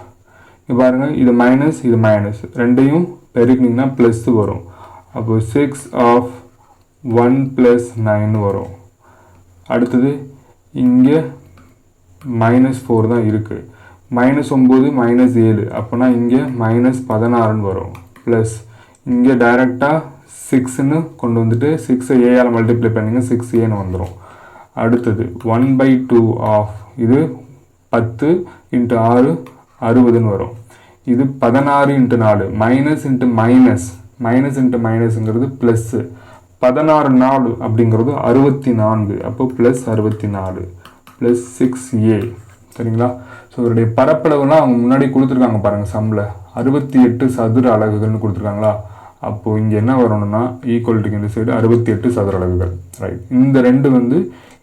இது பாருங்கள், இது மைனஸ் இது மைனஸ், ரெண்டையும் பெருக்கினீங்கன்னா ப்ளஸ் வரும். அப்போ 6 ஆஃப் 1 + 9 வரும். அடுத்தது இங்கே -4 தான் இருக்குது, -9 -7, அப்போனா இங்கே -16 வரும். ப்ளஸ் இங்கே டைரெக்டாக 6ன்னு கொண்டு வந்துட்டு 6ஐ ஏயால் மல்டிப்ளை பண்ணிங்க 6a வந்துடும். அடுத்தது 1/2 ஆஃப், இது 10 × 6 60 வரும். இது 16 × 4, மைனஸ் இன்ட்டு மைனஸ்ங்கிறது ப்ளஸ்ஸு, 16 4 அப்படிங்கிறது 64, அப்போ +64 ப்ளஸ் 6a. சரிங்களா? ஸோ இதோடைய பரப்பளவுலாம் அவங்க முன்னாடி கொடுத்துருக்காங்க பாருங்கள், சம்மில் 68 சதுர அலகுகள்னு கொடுத்துருக்காங்களா. அப்போது இங்கே என்ன வரணும்னா ஈக்குவல்ட்டுக்கு இந்த சைடு 68 சதுர அலகுகள். ரைட், இந்த 2 வந்து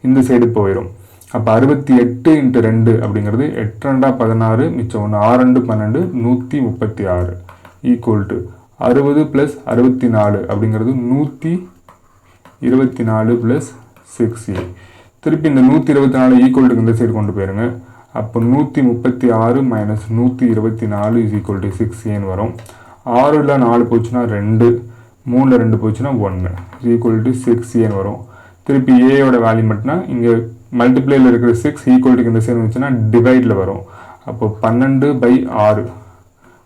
இந்த சைடு போயிடும். அப்போ 68 × 2 அப்படிங்கிறது 8 2 16, மிச்சம் 1 6 2 12, 136 ஈக்குவல்ட்டு 60 + 64 அப்படிங்கிறது 124 + 6a. திருப்பி இந்த 124 ஈக்குவல்ட்டுக்கு இந்த சைடு கொண்டு போயிருங்க. அப்போ 136 மைனஸ் 124 இஸ் ஈக்குவல் டு 6ஏன்னு வரும். 6ல் 4 போச்சுன்னா 2, 3ல் 2 போச்சுன்னா 1 இஸ் ஈக்குவல் டு 6ஏன்னு வரும். திருப்பி ஏயோட வேல்யூ மட்டும்னா இங்கே மல்டிப்ளைல இருக்கிற 6 ஈக்குவல் டு இந்த சைடு வந்துச்சுன்னா டிவைடில் வரும். அப்போ 12/6.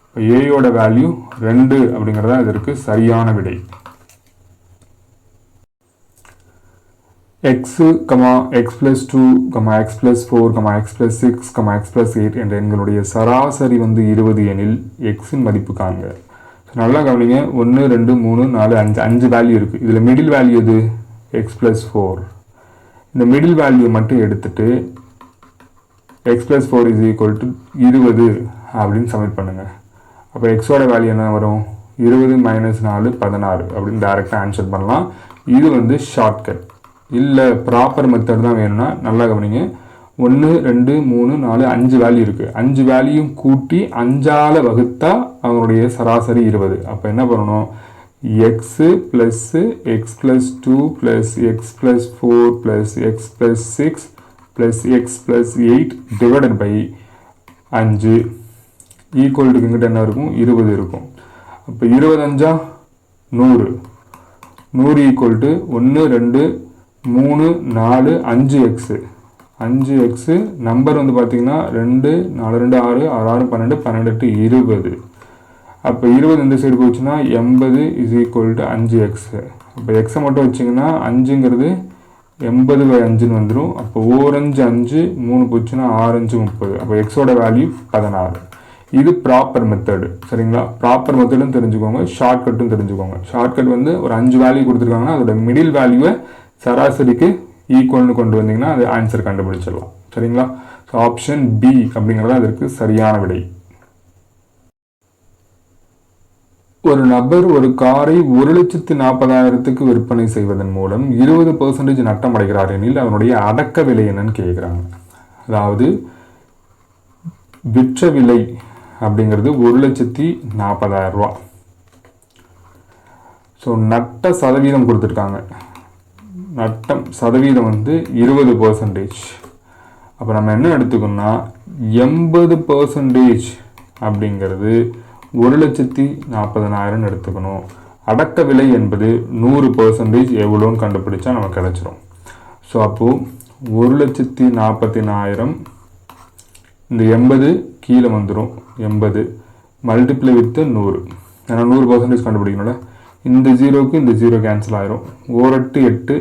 இப்போ ஏயோட வேல்யூ 2 அப்படிங்கிறதா இதற்கு சரியான விடை. x, x plus 2, x plus 4, x plus 6, x plus 8 என்ற எண்களுடைய சராசரி வந்து 20 எனில் xின் மதிப்பு காண்க. நல்லா கவனிங்க. 1 2 3 4 5 5 வேல்யூ இருக்குது. இதில் மிடில் வேல்யூ எது? x plus 4. இந்த மிடில் வேல்யூ மட்டும் எடுத்துட்டு x plus 4 is equal to 20 அப்படின்னு சப்மிட் பண்ணுங்க. அப்போ எக்ஸோட வேல்யூ என்ன வரும்? 20 மைனஸ் 4 16 அப்படின்னு டைரெக்டாக ஆன்சர் பண்ணலாம். இது வந்து ஷார்ட்கட். இல்லை ப்ராப்பர் மெத்தட் தான் வேணும்னா நல்லா கவனிங்க. 1 2 3 4 5 வேல்யூ இருக்குது. 5 வேல்யூயும் கூட்டி 5ஆல் வகுத்தா அவங்களுடைய சராசரி 20. அப்போ என்ன பண்ணணும்? x plus x plus 2 plus x plus 4 plus x plus 6 plus x plus 8 divided by 5 equal to இங்கிட்ட என்ன இருக்கும்? 20 இருக்கும். அப்போ 25 100. 100 equal to 1 2 3 4 5x. 5x number வந்து பார்த்தீங்கன்னா 2 4 2 6 6 12 12 20. அப்போ 20 இந்த சைடு போச்சுன்னா 80 இஸ் ஈக்குவல் டு 5x. அப்போ எக்ஸை மட்டும் வச்சிங்கன்னா 5ங்கிறது 80/5ன்னு வந்துடும். அப்போ 4 5 3 போச்சுன்னா 6 5 30. அப்போ எக்ஸோட வேல்யூ 16. இது ப்ராப்பர் மெத்தடு. சரிங்களா? ப்ராப்பர் மெத்தடும் தெரிஞ்சுக்கோங்க, ஷார்ட்கட்டும் தெரிஞ்சுக்கோங்க. ஷார்ட்கட் வந்து ஒரு 5 வேல்யூ கொடுத்துருக்காங்கன்னா அதோட மிடில் வேல்யூவை சராசரிக்கு ஈக்குவல்னு கொண்டு வந்தீங்கன்னா அது ஆன்சர் கண்டுபிடிச்சிடலாம். சரிங்களா? ஸோ ஆப்ஷன் பி அப்படிங்கிறது அதற்கு சரியான விடை. ஒரு நபர் ஒரு காரை 1,40,000க்கு விற்பனை செய்வதன் மூலம் 20% நட்டம் அடைகிறார் எனில் அவனுடைய அடக்க விலை என்னன்னு கேட்குறாங்க. அதாவது விற்ற விலை அப்படிங்கிறது 1,40,000 ரூபா. ஸோ நட்ட சதவீதம் கொடுத்துருக்காங்க. நட்டம் சதவீதம் வந்து 20%. அப்போ நம்ம என்ன எடுத்துக்கணும்னா 80% அப்படிங்கிறது 1,40,000 எடுத்துக்கணும். அடக்க விலை என்பது 100% எவ்வளோன்னு கண்டுபிடிச்சா நமக்கு கிடைச்சிரும். ஸோ அப்போது 1,40,000 இந்த 80 கீழே வந்துடும். 80 மல்டிப்ளை வித் 100. ஏன்னா 100% கண்டுபிடிக்கணும்ல. இந்த 0க்கு இந்த 0 கேன்சல் ஆயிரும். 1 8 8.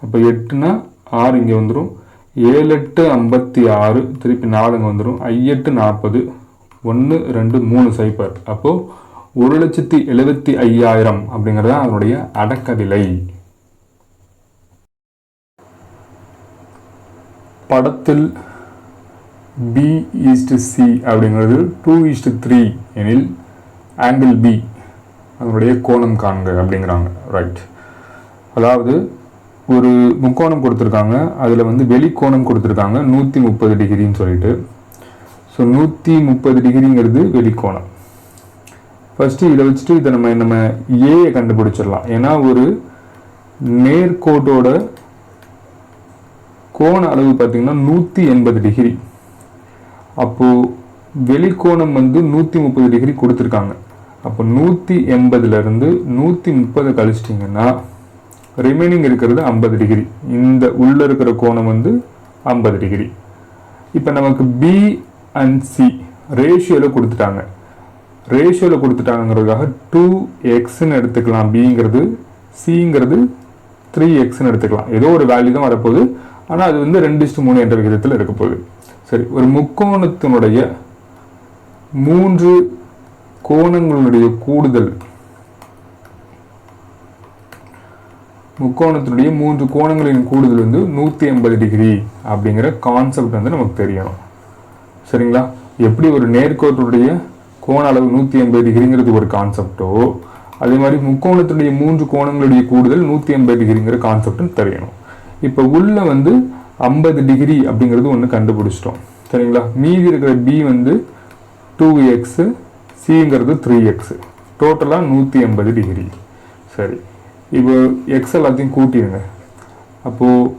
அப்போ 8னா 6 இங்கே வந்துடும். 7 8 56. திருப்பி 4 இங்கே வந்துடும். 8 40. 1 2 3 0. அப்போது 1,75,000 அப்படிங்கிறது தான் அதனுடைய அடக்க விலை. படத்தில் B/C அப்படிங்கிறது 2:3 எனில் ஆங்கிள் B அதனுடைய கோணம் காண்க அப்படிங்கிறாங்க. ரைட். அதாவது ஒரு முக்கோணம் கொடுத்துருக்காங்க. அதில் வந்து வெளிக்கோணம் கொடுத்துருக்காங்க 130 டிகிரின்னு சொல்லிட்டு. ஸோ 130 டிகிரிங்கிறது வெளிக்கோணம். ஃபஸ்ட்டு இதை வச்சுட்டு இதை நம்ம ஏயை கண்டுபிடிச்சிடலாம். ஏன்னா ஒரு நேர்கோட்டோட கோண அளவு பார்த்திங்கன்னா 180 டிகிரி. அப்போது வெளிக்கோணம் வந்து 130 டிகிரி கொடுத்துருக்காங்க. அப்போ 180லேருந்து 130 கழிச்சிட்டிங்கன்னா ரிமைனிங் இருக்கிறது 50 டிகிரி. இந்த உள்ளே இருக்கிற கோணம் வந்து 50 டிகிரி. இப்போ நமக்கு பி அண்ட் சி ரேஷியோவில் கொடுத்துட்டாங்க. ரேஷியோவில் கொடுத்துட்டாங்கிறதுக்காக 2xன்னு எடுத்துக்கலாம். பிங்கிறது, சிங்கிறது 3xன்னு எடுத்துக்கலாம். ஏதோ ஒரு வேல்யூ தான் வரப்போகுது. ஆனால் அது வந்து 2:3 என்ற விகிதத்தில் இருக்க போகுது. சரி, ஒரு முக்கோணத்தினுடைய 3 கோணங்களுடைய கூடுதல், முக்கோணத்தினுடைய 3 கோணங்களின் கூடுதல் வந்து 180 டிகிரி அப்படிங்கிற கான்செப்ட் வந்து நமக்கு தெரியணும். சரிங்களா? எப்படி ஒரு நேர்கோட்டுடைய கோண அளவு 180 டிகிரிங்கிறது ஒரு கான்செப்டோ, அதே மாதிரி முக்கோணத்தினுடைய 3 கோணங்களுடைய கூடுதல் 180 டிகிரிங்கிற கான்செப்ட்னு தெரியணும். இப்போ உள்ள வந்து 50 டிகிரி அப்படிங்கிறது ஒன்று கண்டுபிடிச்சிட்டோம். சரிங்களா? மீதி இருக்கிற பி வந்து 2x, சிங்கிறது 3x, டோட்டலாக 180 டிகிரி. சரி, இப்போ எக்ஸ் எல்லாத்தையும் கூட்டிடுங்க. அப்போது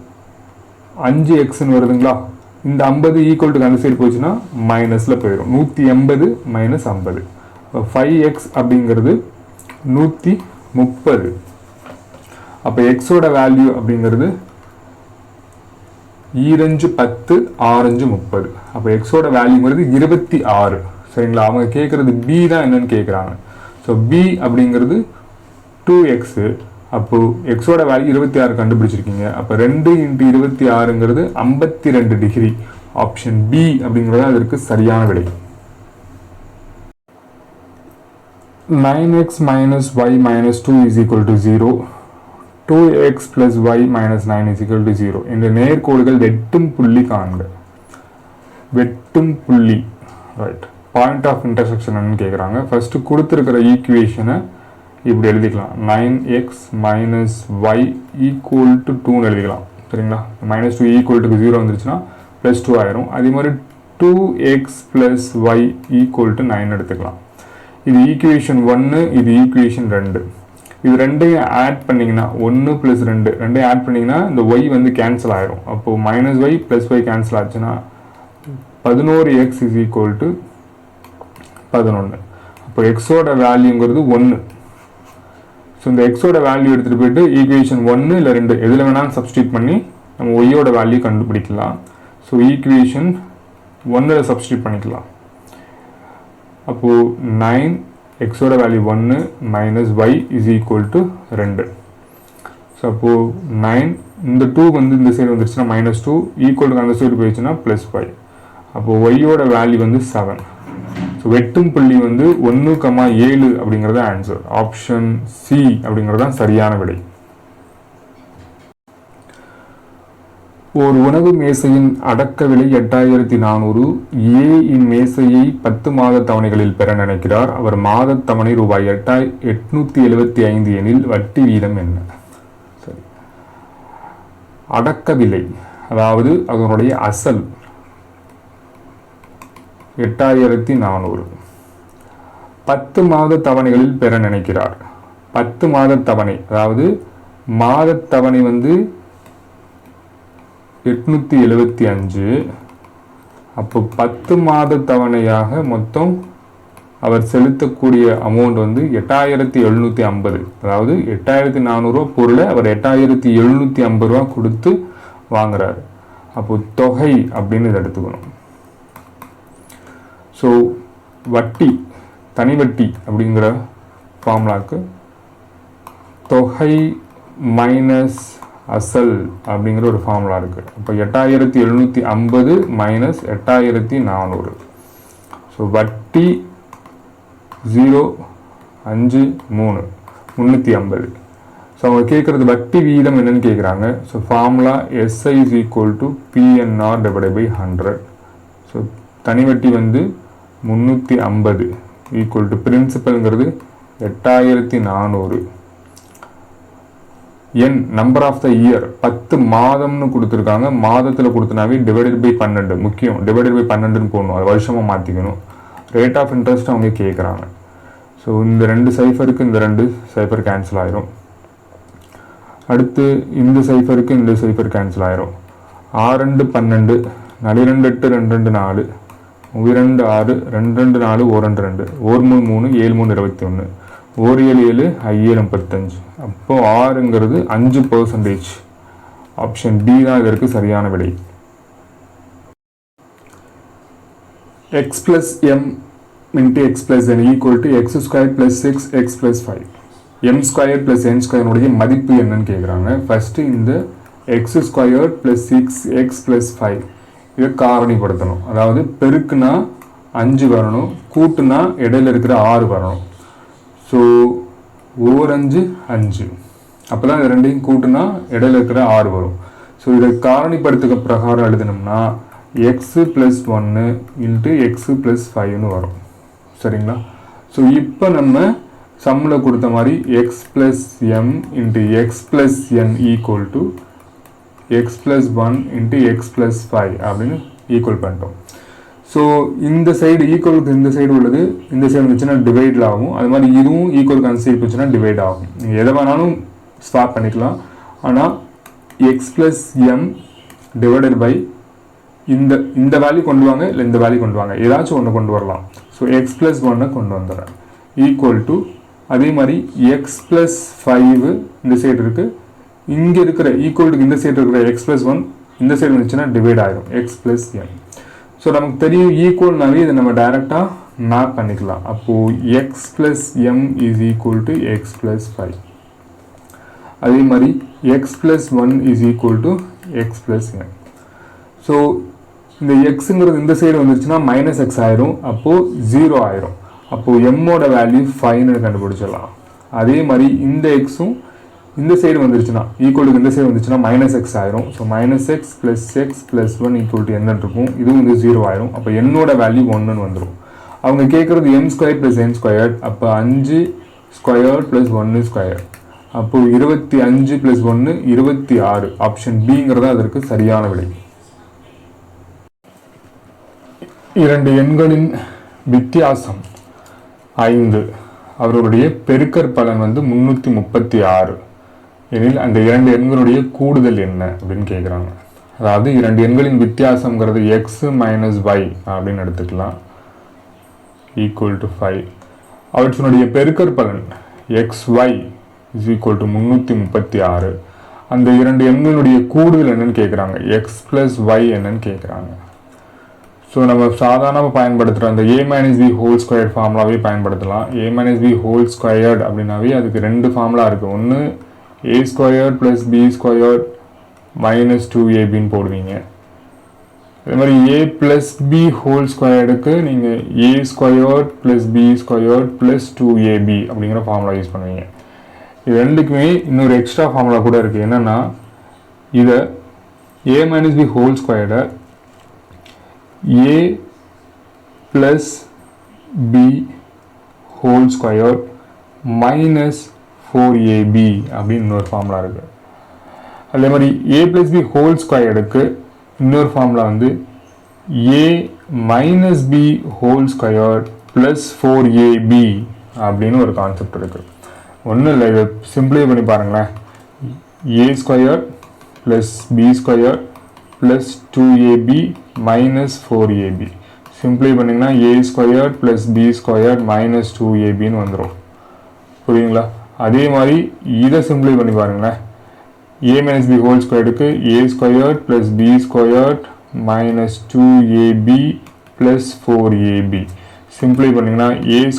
5xன்னு வருதுங்களா? இந்த 50 ஈக்குவல் டு அந்த சைடு போச்சுன்னா மைனஸில் போயிடும். 180 மைனஸ் 50. இப்போ 5x அப்படிங்கிறது 130. அப்போ எக்ஸோட வேல்யூ அப்படிங்கிறது 2 10 6 30. அப்போ எக்ஸோட வேல்யூங்கிறது 26. சரிங்களா? அவங்க கேட்குறது பி தான் என்னன்னு கேட்குறாங்க. ஸோ பி அப்படிங்கிறது 2x. அப்போது எக்ஸோட வேல்யூ 26 கண்டுபிடிச்சிருக்கீங்க. அப்போ 2 × 26ங்கிறது 52 டிகிரி. ஆப்ஷன் பி அப்படிங்கிறது அதற்கு சரியான விடை. 9x minus y minus 2 is equal to 0. 2x plus y minus 9 is equal to 0. இந்த நேர்கோடுகள் வெட்டும் புள்ளி காண்க. வெட்டும் புள்ளி, ரைட். பாயிண்ட் ஆஃப் இன்டர்செக்ஷன் கேட்குறாங்க. ஃபர்ஸ்ட் கொடுத்துருக்கிற ஈக்குவேஷனை இப்படி எழுதிக்கலாம். 9x minus y equal to 2ன்னு எழுதிக்கலாம். சரிங்களா? -2 equal to 0 வந்துருச்சுன்னா +2 ஆயிரும். அதே மாதிரி 2x plus y equal to 9 எடுத்துக்கலாம். இது ஈக்குவேஷன் 1, இது ஈக்குவேஷன் 2. இது ரெண்டையும் ஆட் பண்ணிங்கன்னா 1 + 2 ரெண்டையும் ஆட் பண்ணிங்கன்னா இந்த y வந்து கேன்சல் ஆயிரும். அப்போது -y + y கேன்சல் ஆச்சுன்னா 11x is equal to 11. அப்போ எக்ஸோட வேல்யூங்கிறது 1. ஸோ இந்த எக்ஸோட வேல்யூ எடுத்துகிட்டு போயிட்டு ஈக்குவேஷன் 1 இல்லை 2 எதில் வேணாலும் சப்ஸ்டியூட் பண்ணி நம்ம ஒய்யோட வேல்யூ கண்டுபிடிக்கலாம். ஸோ ஈக்குவேஷன் 1ல் சப்ஸ்டியூட் பண்ணிக்கலாம். அப்போது 9 எக்ஸோட value 1 minus y is equal to 2. So அப்போது 9 இந்த 2 வந்து இந்த சைடு வந்துருச்சுன்னா -2 ஈக்குவல் டு அந்த சைடு போயிடுச்சுன்னா +5. அப்போது ஒய்யோட வேல்யூ வந்து 7. ஸோ வெட்டும் புள்ளி வந்து 1,7 அப்படிங்கிறது ஆன்சர். ஆப்ஷன் சி அப்படிங்கிறது தான் சரியான விடை. ஒரு உணவு மேசையின் அடக்க விலை 8400. ஏ இம்மேசையை 10 மாத தவணைகளில் பெற நினைக்கிறார். அவர் மாத தவணை ரூபாய் 875 எனில் வட்டி வீதம் என்ன? சரி, அடக்க விலை அதாவது அதனுடைய அசல் 8400. 10 மாத தவணைகளில் பெற நினைக்கிறார். 10 மாத தவணை அதாவது மாத தவணை வந்து 875. அப்போ 10 மாத தவணையாக மொத்தம் அவர் செலுத்தக்கூடிய அமௌண்ட் வந்து 8750. அதாவது 8400 பொருளை அவர் 8750 ரூபா கொடுத்து வாங்குறாரு. அப்போ தொகை அப்படின்னு இதை எடுத்துக்கணும். ஸோ வட்டி, தனி வட்டி அப்படிங்கிற ஃபார்முலாவுக்கு தொகை மைனஸ் அசல் அப்படிங்கிற ஒரு ஃபார்முலா இருக்குது. அப்போ 8750 மைனஸ் 8400. ஸோ வட்டி 0,53 350. ஸோ அவங்க கேட்குறது வட்டி வீதம் என்னன்னு கேட்குறாங்க. So formula SI is equal to PNR divided by 100. So தனி வட்டி வந்து 350 ஈக்குவல் டு பிரின்சிபல்ங்கிறது 8400. N number of the year 10 மாதம்னு கொடுத்துருக்காங்க. மாதத்தில் கொடுத்தனாவே டிவைடட் பை 12 முக்கியம். டிவைடட் பை 12ன்னு போடணும், அது வருஷமாக மாற்றிக்கணும். ரேட் ஆஃப் இன்ட்ரெஸ்ட் அவங்க கேட்குறாங்க. ஸோ இந்த 2 சைஃபருக்கு இந்த 2 சைஃபர் கேன்சல் ஆயிரும். அடுத்து இந்த சைஃபருக்கு இந்த சைஃபர் கேன்சல் ஆயிரும். 6 2 12 4 2 8 2 2 4 2 6 2 2 4 1 2 1 3 3 7 3 21 1 7 7 5 35. அப்போ ஆறுங்கிறது 5%. ஆப்ஷன் டி தான் இதற்கு சரியான விடை. x plus m into x plus n equal to x square plus 6x plus 5. m square plus n square உடைய மதிப்பு என்னன்னு கேட்குறாங்க. ஃபர்ஸ்ட் இந்த x square plus 6x plus 5 இதை காரணிப்படுத்தணும். அதாவது பெருக்குனா 5 வரணும், கூட்டுனா இடையில இருக்கிற 6 வரணும். So over 5 5. அப்போ தான் இது ரெண்டையும் கூட்டுனா இடையில இருக்கிற 6 வரும். ஸோ இதை காரணிப்படுத்துக்க பிரகாரம் எழுதணும்னா x plus 1 into x plus 5ன்னு வரும். சரிங்களா? ஸோ இப்போ நம்ம சம்மில் கொடுத்த மாதிரி x plus m into x plus n equal to x plus 1 into x plus 5 அப்படின்னு ஈக்குவல் பண்ணிட்டோம். ஸோ இந்த சைடு ஈக்குவலுக்கு இந்த சைடு உள்ளது இந்த சைடு வந்துச்சுன்னா டிவைடில் ஆகும். அது மாதிரி இதுவும் ஈக்குவலுக்கு அந்த சைடு போச்சுன்னா டிவைட் ஆகும். நீங்கள் எதை வேணாலும் ஸ்வாப் பண்ணிக்கலாம். ஆனால் x plus m divided by இந்த வேல்யூ கொண்டு வாங்க, இல்லை இந்த வேல்யூ கொண்டு வாங்க, ஏதாச்சும் ஒன்று கொண்டு வரலாம். ஸோ எக்ஸ் ப்ளஸ் ஒன்னை கொண்டு வந்துடுறேன் ஈக்குவல் டு அதே மாதிரி எக்ஸ் ப்ளஸ் 5 இந்த சைடு இருக்குது, இங்கே இருக்கிற ஈக்குவல் இந்த சைடு இருக்கிற எக்ஸ் ப்ளஸ் 1 இந்த சைடு வந்துச்சுன்னா டிவைட் ஆகிடும் எக்ஸ் ப்ளஸ் என். ஸோ நமக்கு தெரியும் ஈக்குவல்னாவே இதை நம்ம டைரெக்டாக மேப் பண்ணிக்கலாம். அப்போது X plus M is equal to X plus 5. அதே மாதிரி X plus 1 is equal to X plus n. So இந்த எக்ஸுங்கிறது இந்த சைடு வந்துருச்சுன்னா மைனஸ் எக்ஸ் ஆயிரும், அப்போது 0 ஆயிரும். அப்போது எம்மோட வேல்யூ 5ன்னு கண்டுபிடிச்சிடலாம். அதே மாதிரி இந்த எக்ஸும் இந்த சைடு வந்துருச்சுன்னா ஈக்குவலுக்கு இந்த சைடு வந்துச்சுன்னா மைனஸ் எக்ஸ் ஆயிரும். So minus X plus 1 equal to என்ன இருக்கும், இதுவும் வந்து 0 ஆயிரும். அப்போ என்னோட வேல்யூ 1ன்னு வந்துடும். அவங்க கேட்குறது m² + n², அப்போ 5² + 1². அப்போது 25 + 1 26. ஆப்ஷன் பிங்கிறது அதற்கு சரியான விடை. இரண்டு எண்களின் வித்தியாசம் 5, அவர்களுடைய பெருக்கற் பலன் வந்து 336 எனில் அந்த இரண்டு எண்களுடைய கூடுதல் என்ன அப்படின்னு கேட்குறாங்க. அதாவது இரண்டு எண்களின் வித்தியாசம்ங்கிறது x - y அப்படின்னு எடுத்துக்கலாம், ஈக்குவல் டு 5. அவற்றினுடைய பெருக்கற் பலன் xy இஸ் ஈக்குவல் டு 336. அந்த இரண்டு எண்களுடைய கூடுதல் என்னன்னு கேட்குறாங்க, x + y என்னன்னு கேட்குறாங்க. ஸோ நம்ம சாதாரணமாக பயன்படுத்துகிற அந்த a - b ஹோல் ஸ்கொயர்ட் ஃபார்முலாவே பயன்படுத்தலாம். a - b ஹோல் ஸ்கொயர்ட் அப்படின்னாவே அதுக்கு ரெண்டு ஃபார்முலா இருக்குது. ஒன்று a² + b² - 2ab போடுவீங்க. அதே மாதிரி a + b ஹோல் ஸ்கொயர்டுக்கு நீங்கள் a² + b² + 2ab அப்படிங்கிற ஃபார்முலா யூஸ் பண்ணுவீங்க. இது ரெண்டுக்குமே இன்னொரு எக்ஸ்ட்ரா ஃபார்முலா கூட இருக்குது. என்னென்னா இதை a - b ஹோல் ஸ்கொயர்டை a + b whole square - 4ab அப்படின்னு இன்னொரு ஃபார்முலா இருக்குது. அதே மாதிரி a + b ஹோல் ஸ்கொயர்டுக்கு இன்னொரு ஃபார்முலா வந்து a - b whole square + 4ab அப்படின்னு ஒரு கான்செப்ட் இருக்குது. ஒன்றும் இல்லை, இதை சிம்பிளை பண்ணி பாருங்களேன். a² + b² + 2ab - 4ab. சிம்பிளை பண்ணிங்கன்னா a² + b² - 2abன்னு வந்துடும். புரியுங்களா? அதே மாதிரி இதை சிம்பிளை பண்ணி பாருங்களேன். a - b ஹோல் ஸ்கொயர்டுக்கு a² + b² - 2ab + 4ab. சிம்பிளை பண்ணிங்கன்னா a² +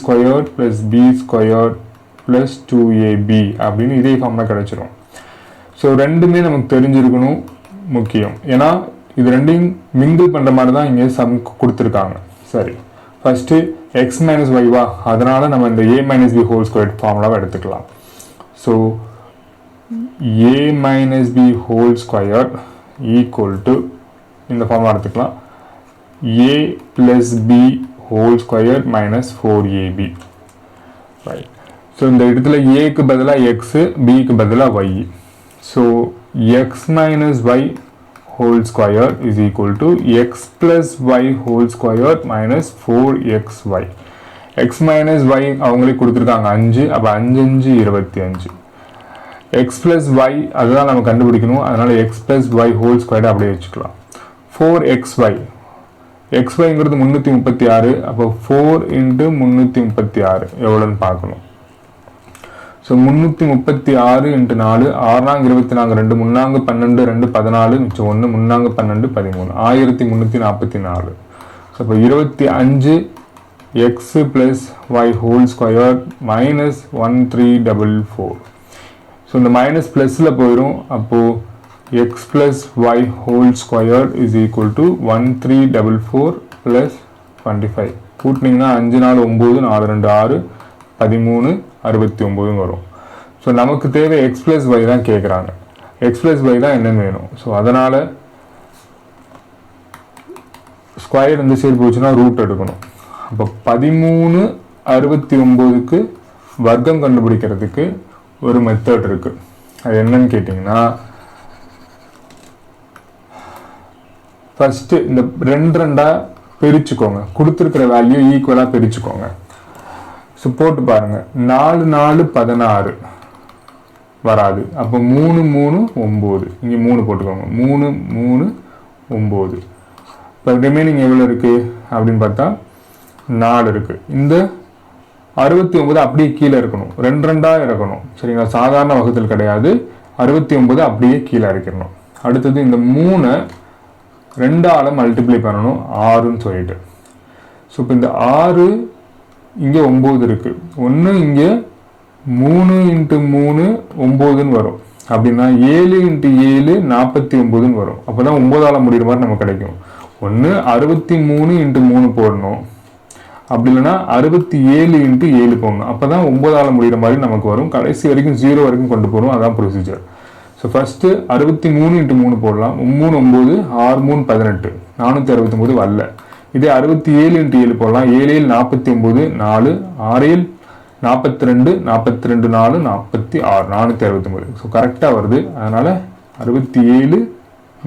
b² + 2ab அப்படின்னு இதே ஃபார்ம்லாம் கிடச்சிரும். ஸோ ரெண்டுமே நமக்கு தெரிஞ்சிருக்கணும் முக்கியம். ஏன்னா இது ரெண்டையும் மிங்கிள் பண்ணுற மாதிரி தான் இங்கே சம் கொடுத்துருக்காங்க. சரி, ஃபஸ்ட்டு x - y அதனால் நம்ம இந்த a - b ஹோல் ஸ்கொயர் ஃபார்முலாவை எடுத்துக்கலாம். So a - b whole square equal to இந்த ஃபார்முலா எடுத்துக்கலாம், a + b whole square - 4ab. Right. So இந்த இடத்துல ஏக்கு பதிலாக எக்ஸு, பிக்கு பதிலாக y. So x - y whole square is equal to x + y whole square - 4xy. x - y அவங்களே கொடுத்துருக்காங்க 5, அப்போ 5 5 25. x + y அதுதான் நம்ம கண்டுபிடிக்கணும், அதனால் x + y ஹோல் ஸ்கொயர் அப்படியே வச்சுக்கலாம். 4xy, xyங்கிறது 336, அப்போ 4 × 336 எவ்வளோன்னு பார்க்கணும். ஸோ 336 × 4, 6 24, 2 3 12, 2 14, மிச்சம் 1 3 12 13, 1344. ஸோ அப்போ 25 x + y whole square - 1344. So இந்த மைனஸ் ப்ளஸில் போயிடும். அப்போது x + y whole square is equal to 1344 + 25. கூட்டினீங்கன்னா 5 4 9, 4 2 6, 13 69 வரும். ஸோ நமக்கு தேவை x + y தான் கேட்குறாங்க. x + y தான் என்னன்னு வேணும். ஸோ அதனால் ஸ்கொயர் இந்த சைடு போச்சுன்னா ரூட் எடுக்கணும். அப்போ 1369க்கு வர்க்கம் கண்டுபிடிக்கிறதுக்கு ஒரு மெத்தட் இருக்குது. அது என்னன்னு கேட்டிங்கன்னா, ஃபஸ்ட்டு இந்த 2 2 பிரிச்சுக்கோங்க, கொடுத்துருக்கிற வேல்யூ ஈக்குவலாக பிரிச்சுக்கோங்க. ஸோ போட்டு பாருங்கள், 4 4 16 வராது. அப்போ 3 3 9, இங்கே 3 போட்டுக்கோங்க, 3 3 9. இப்போ ரிமைனிங் எவ்வளோ இருக்குது அப்படின்னு பார்த்தா 4 இருக்குது. இந்த 69 அப்படியே கீழே இருக்கணும், 2 2 இருக்கணும். சரிங்களா, சாதாரண வகுத்தல் கிடையாது. 69 அப்படியே கீழே இறக்கிடணும். அடுத்தது இந்த 3 2ஆல் மல்டிப்ளை பண்ணணும் 6ன்னு சொல்லிட்டு. ஸோ இப்போ இந்த 6 இங்கே 9 இருக்குது. ஒன்று இங்கே 3 × 3 9ன்னு வரும். அப்படின்னா 7 × 7 49ன்னு வரும். அப்போ தான் 9ஆல் முடிகிற மாதிரி நமக்கு கிடைக்கும். ஒன்று 63 × 3 போடணும், அப்படி இல்லைன்னா 67 × 7 போடணும். அப்போ தான் 9ஆல் முடிகிற மாதிரி நமக்கு வரும். கடைசி வரைக்கும் 0 வரைக்கும் கொண்டு போகிறோம். அதான் ப்ரொசீஜர். ஸோ ஃபஸ்ட்டு 63 × 3 போடலாம். 3 9, 6 3 18, 469 வரல. இதே 67 × 7 போடலாம். 7 7 49, 4 6 7 42, 42 4 46, 469. ஸோ கரெக்டாக வருது. அதனால் 67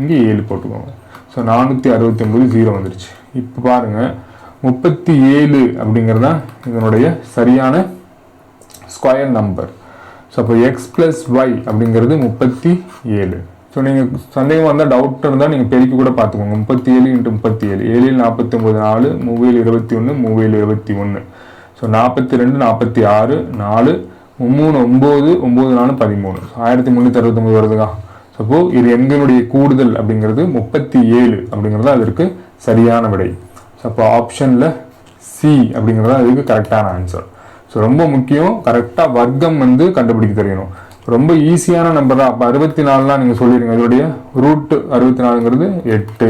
இங்கே 7 போட்டுக்கோங்க. ஸோ 469 0 வந்துருச்சு. இப்போ பாருங்கள், 37 அப்படிங்கிறது தான் இதனுடைய சரியான ஸ்கொயர் நம்பர். ஸோ அப்போ எக்ஸ் ப்ளஸ் ஒய் அப்படிங்கிறது 37. ஸோ நீங்கள் சந்தேகமாக இருந்தால் டவுட் இருந்தால் நீங்கள் பெருக்கி கூட பார்த்துக்கோங்க. 37 × 37, 7 49 4, 3 21, 3 21. ஸோ 42 46 4, 3 9, 9 4 13. 1369 வருதுங்க. ஸோ இது எண்களுடைய கூடுதல் அப்படிங்கிறது 37 அப்படிங்கிறது அதற்கு சரியான விடை. ஸோ அப்போ ஆப்ஷனில் சி அப்படிங்கிறது அதுக்கு கரெக்டான ஆன்சர். ஸோ ரொம்ப முக்கியம், கரெக்டாக வர்க்கம் கண்டுபிடிக்க தெரியணும். ரொம்ப ஈஸியான நம்பர் தான். அப்போ 64லாம் நீங்கள் சொல்லிடுங்க. இதோடைய ரூட் 64ங்கிறது 8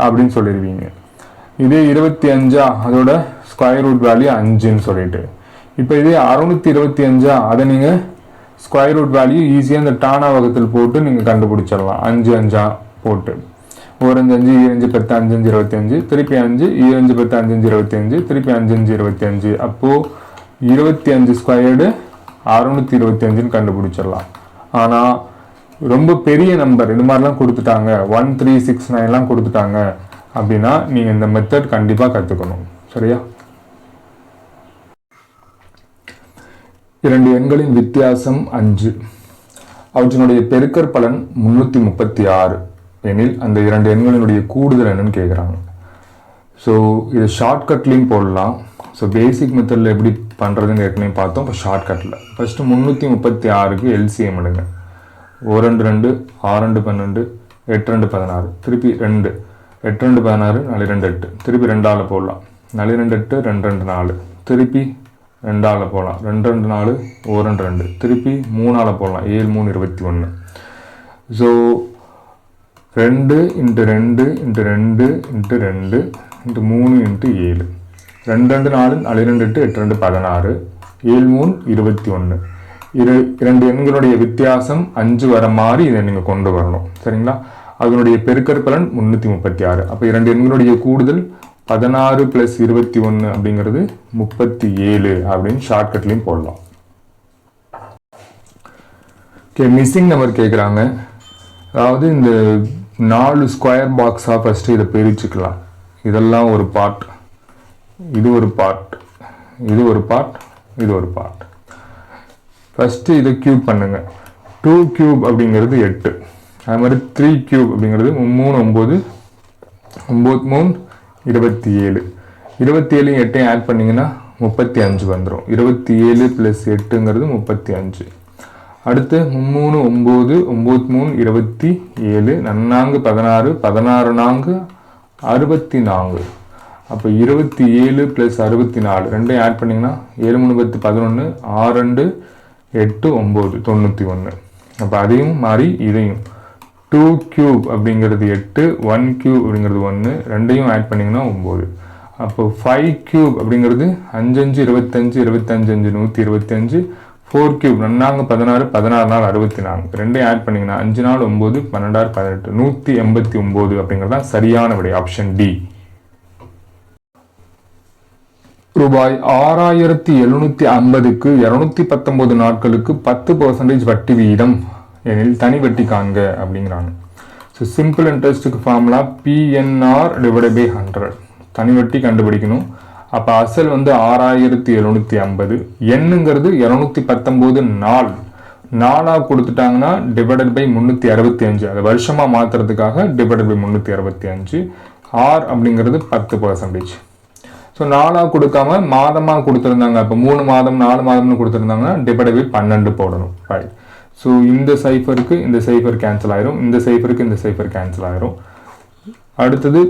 அப்படின்னு சொல்லிடுவீங்க. இதே 25 அதோட ஸ்கொயர் ரூட் வேல்யூ 5ன்னு சொல்லிட்டு. இப்போ இதே 625 அதை நீங்கள் ஸ்கொயர் ரூட் வேல்யூ ஈஸியாக இந்த டானா வகத்தில் போட்டு நீங்கள் கண்டுபிடிச்சிடலாம். 5 5 போட்டு 1 5 5 10 5 5 25, திருப்பி 5 5 10 5 5 25, திருப்பி 5 5 25. அப்போது 25 ஸ்கொயர்டு 625ன்னு கண்டுபிடிச்சிடலாம். ஆனால் ரொம்ப பெரிய நம்பர் இது மாதிரிலாம் கொடுத்துட்டாங்க, 1369லாம் கொடுத்துட்டாங்க அப்படின்னா நீங்கள் இந்த மெத்தட் கண்டிப்பாக கற்றுக்கணும். சரியா? 2 எண்களின் வித்தியாசம் 5, அவற்றினுடைய பெருக்கற் பலன் 336 எனில் அந்த 2 எண்களினுடைய கூடுதல் என்னன்னு கேட்குறாங்க. ஸோ இது ஷார்ட்கட்லேயும் போடலாம். ஸோ பேசிக் மெத்தடில் எப்படி பண்ணுறதுன்னு ஏற்கனவே பார்த்தோம். இப்போ ஷார்ட்கட்டில் ஃபஸ்ட்டு 336க்கு எல்சிஎம் எடுங்க. 1 2 2, 6 2 12, 8 2 16, திருப்பி 2 8 2 16, 4 2 8, திருப்பி 2ஆல் போடலாம். 4 2 8, 2 2 4, திருப்பி 2ஆல் போடலாம். 2 2 4, 1 2 2, திருப்பி 3ஆல் போடலாம். 7 3 21. ஸோ 2 × 2 × 2 × 2 × 3 × 7, 2 2 4, 4 2 8, 8 2 16, 7 3 21. 2 எண்களுடைய வித்தியாசம் 5 வர மாதிரி இதை நீங்கள் கொண்டு வரணும். சரிங்களா? அதனுடைய பெருக்கற் பலன் 336. அப்போ 2 எண்களுடைய கூடுதல் 16 + 21 அப்படிங்கிறது 37 அப்படின்னு ஷார்ட்கட்லையும் போடலாம். ஓகே, மிஸ்ஸிங் நம்பர் கேட்குறாங்க. அதாவது இந்த 4 ஸ்கொயர் பாக்ஸாக ஃபஸ்ட்டு இதை பிரிச்சுக்கலாம். இதெல்லாம் ஒரு பார்ட், இது ஒரு பார்ட், இது ஒரு பார்ட், இது ஒரு பார்ட். ஃபஸ்ட்டு இதை க்யூப் பண்ணுங்க. 2 கியூப் அப்படிங்கிறது 8. அது மாதிரி 3 கியூப் அப்படிங்கிறது 3 9, 9 3 27. 27 8 ஆட் பண்ணிங்கன்னா 35 வந்துடும். 27 + 8ங்கிறது 35. அடுத்து 3 9, 9 3 27, 4 16, 16 4 64. அப்போ 27 + 64 ரெண்டையும் ஆட் பண்ணிங்கன்னா 7 3 10 11, 6 2 8 9 91. அப்போ அதையும் மாறி இதையும் 2 கியூப் அப்படிங்கிறது 8, 1 கியூப் அப்படிங்கிறது 1, ரெண்டையும் ஆட் பண்ணிங்கன்னா 9. அப்போ 5 கியூப் அப்படிங்கிறது 5 5 25, 25 5 125, 4 கியூப் 4 16, 16 4 64. ரெண்டையும் ஆட் பண்ணிங்கன்னா 5 4 9 12 18, 189 அப்படிங்கிறது தான் சரியான விடை. Option D. ரூபாய் 6750க்கு 219 நாட்களுக்கு 10% வட்டி வீதம் எனில் தனி வட்டி காண்க அப்படிங்கிறாங்க. ஸோ சிம்பிள் இன்ட்ரெஸ்ட்டுக்கு ஃபார்முலா PNR / 100. தனி வட்டி கண்டுபிடிக்கணும். அப்போ அசல் 6750, எண்ணுங்கிறது 219 நாள், நாளாக கொடுத்துட்டாங்கன்னா / 365, அதை வருஷமாக மாற்றுறதுக்காக / 365. ஆர் அப்படிங்கிறது 10%. ஸோ 4ஆக கொடுக்காம மாதமாக கொடுத்துருந்தாங்க, அப்போ 3 மாதம் 4 மாதம்னு கொடுத்துருந்தாங்கன்னா டிவைடட் பை 12 போடணும். ரைட். ஸோ இந்த சைஃபருக்கு இந்த சைஃபர் கேன்சல் ஆயிரும், இந்த சைஃபருக்கு இந்த சைஃபர் கேன்சல் ஆயிரும். அடுத்தது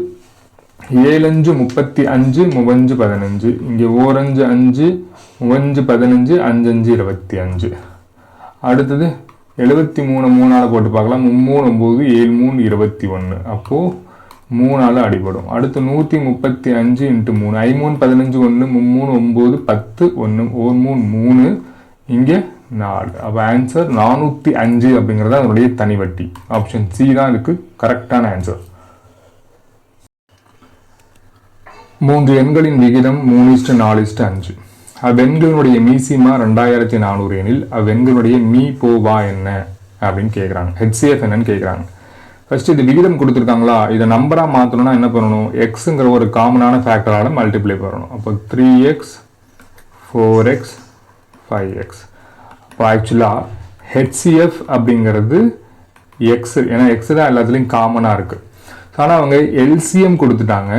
7 5 35 3 15, இங்கே 1 5 5 3 15 5 5 25. அடுத்தது 73 3ஆல் போட்டு பார்க்கலாம், 3 9 7 3 21, அப்போது 3ஆல் அடிபடும். அடுத்து 135 × 3 5 3 15 1 3 9 10 1 1 3 இங்கே 4. அப்போ ஆன்சர் 405 அப்படிங்கிறது அதனுடைய தனி வட்டி. ஆப்ஷன் சி தான் இதுக்கு கரெக்டான ஆன்சர். 3 எண்களின் விகிதம் 3:4:5. அவ்வெண்களினுடைய மீசிமா 2400 எனில் அவ்வெண்களுடைய மீ போவா என்ன அப்படின்னு கேட்குறாங்க. HCF என்னன்னு கேட்குறாங்க. ஃபர்ஸ்ட் இது விகிதம் கொடுத்துருக்காங்களா, இதை நம்பராக மாற்றணும்னா என்ன பண்ணணும், எக்ஸுங்கிற ஒரு காமனான ஃபேக்டரால் மல்டிப்ளை பண்ணணும். அப்போ 3x 4x 5x. அப்போ ஆக்சுவலாக HCF அப்படிங்கிறது எக்ஸ், ஏன்னா எக்ஸ் தான் எல்லாத்துலேயும் காமனாக இருக்குது. ஆனால் அவங்க எல்சிஎம் கொடுத்துட்டாங்க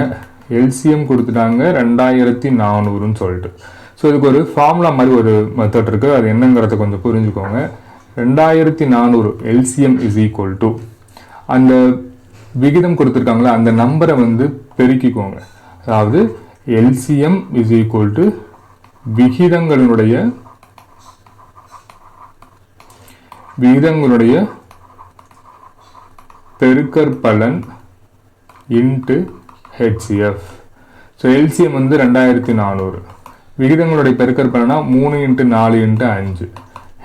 2400ன்னு சொல்லிட்டு. ஸோ இதுக்கு ஒரு ஃபார்முலா மாதிரி ஒரு மெத்தட் இருக்குது, அது என்னங்கிறத கொஞ்சம் புரிஞ்சுக்கோங்க. 2400 எல்சிஎம் இஸ் ஈக்குவல் டு அந்த விகிதம் கொடுத்துருக்காங்களா அந்த நம்பரை வந்து பெருக்கிக்கோங்க. அதாவது எல்சிஎம் இஸ் ஈக்குவல் டு விகிதங்களுடைய பெருக்கற்பலன் இன்ட்டு HCF. ஸோ எல்சிஎம் வந்து 2400, விகிதங்களுடைய பெருக்கற்பலனா 3 × 4 × 5.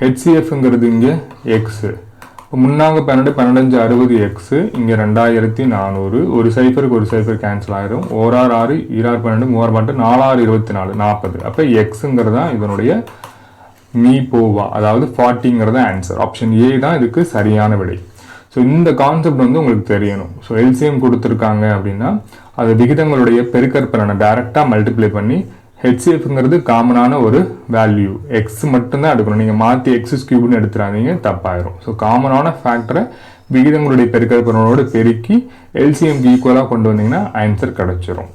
HCFங்கிறது இங்கே எக்ஸு, முன்னாங்க 12 12 60 எக்ஸு, இங்கே 2400, ஒரு சைஃபருக்கு ஒரு சைஃபர் கேன்சல் ஆயிரும். 1 6 6 2 12 3 8 4 6 24 40. அப்போ எக்ஸுங்கிறது தான் இதனுடைய மீ போவா, அதாவது 40ங்கிறது ஆன்சர். ஆப்ஷன் ஏ தான் இதுக்கு சரியான விடை. ஸோ இந்த கான்செப்ட் வந்து உங்களுக்கு தெரியணும். ஸோ எல்சிஎம் கொடுத்துருக்காங்க அப்படின்னா அது விகிதங்களுடைய பெருக்கற்பலனை டைரெக்டாக மல்டிப்ளை பண்ணி HCFங்கிறது காமனான ஒரு வேல்யூ, எக்ஸ் மட்டும்தான் எடுக்கணும். நீங்கள் மாற்றி x³ எடுத்துறாதீங்க, தப்பாயிரும். ஸோ காமனான ஃபேக்டரை விகிதங்களுடைய பெருக்கற்பலனோடு பெருக்கி எல்சிஎம்க்கு ஈக்குவலாக கொண்டு வந்தீங்கன்னா ஆன்சர் கிடச்சிரும்.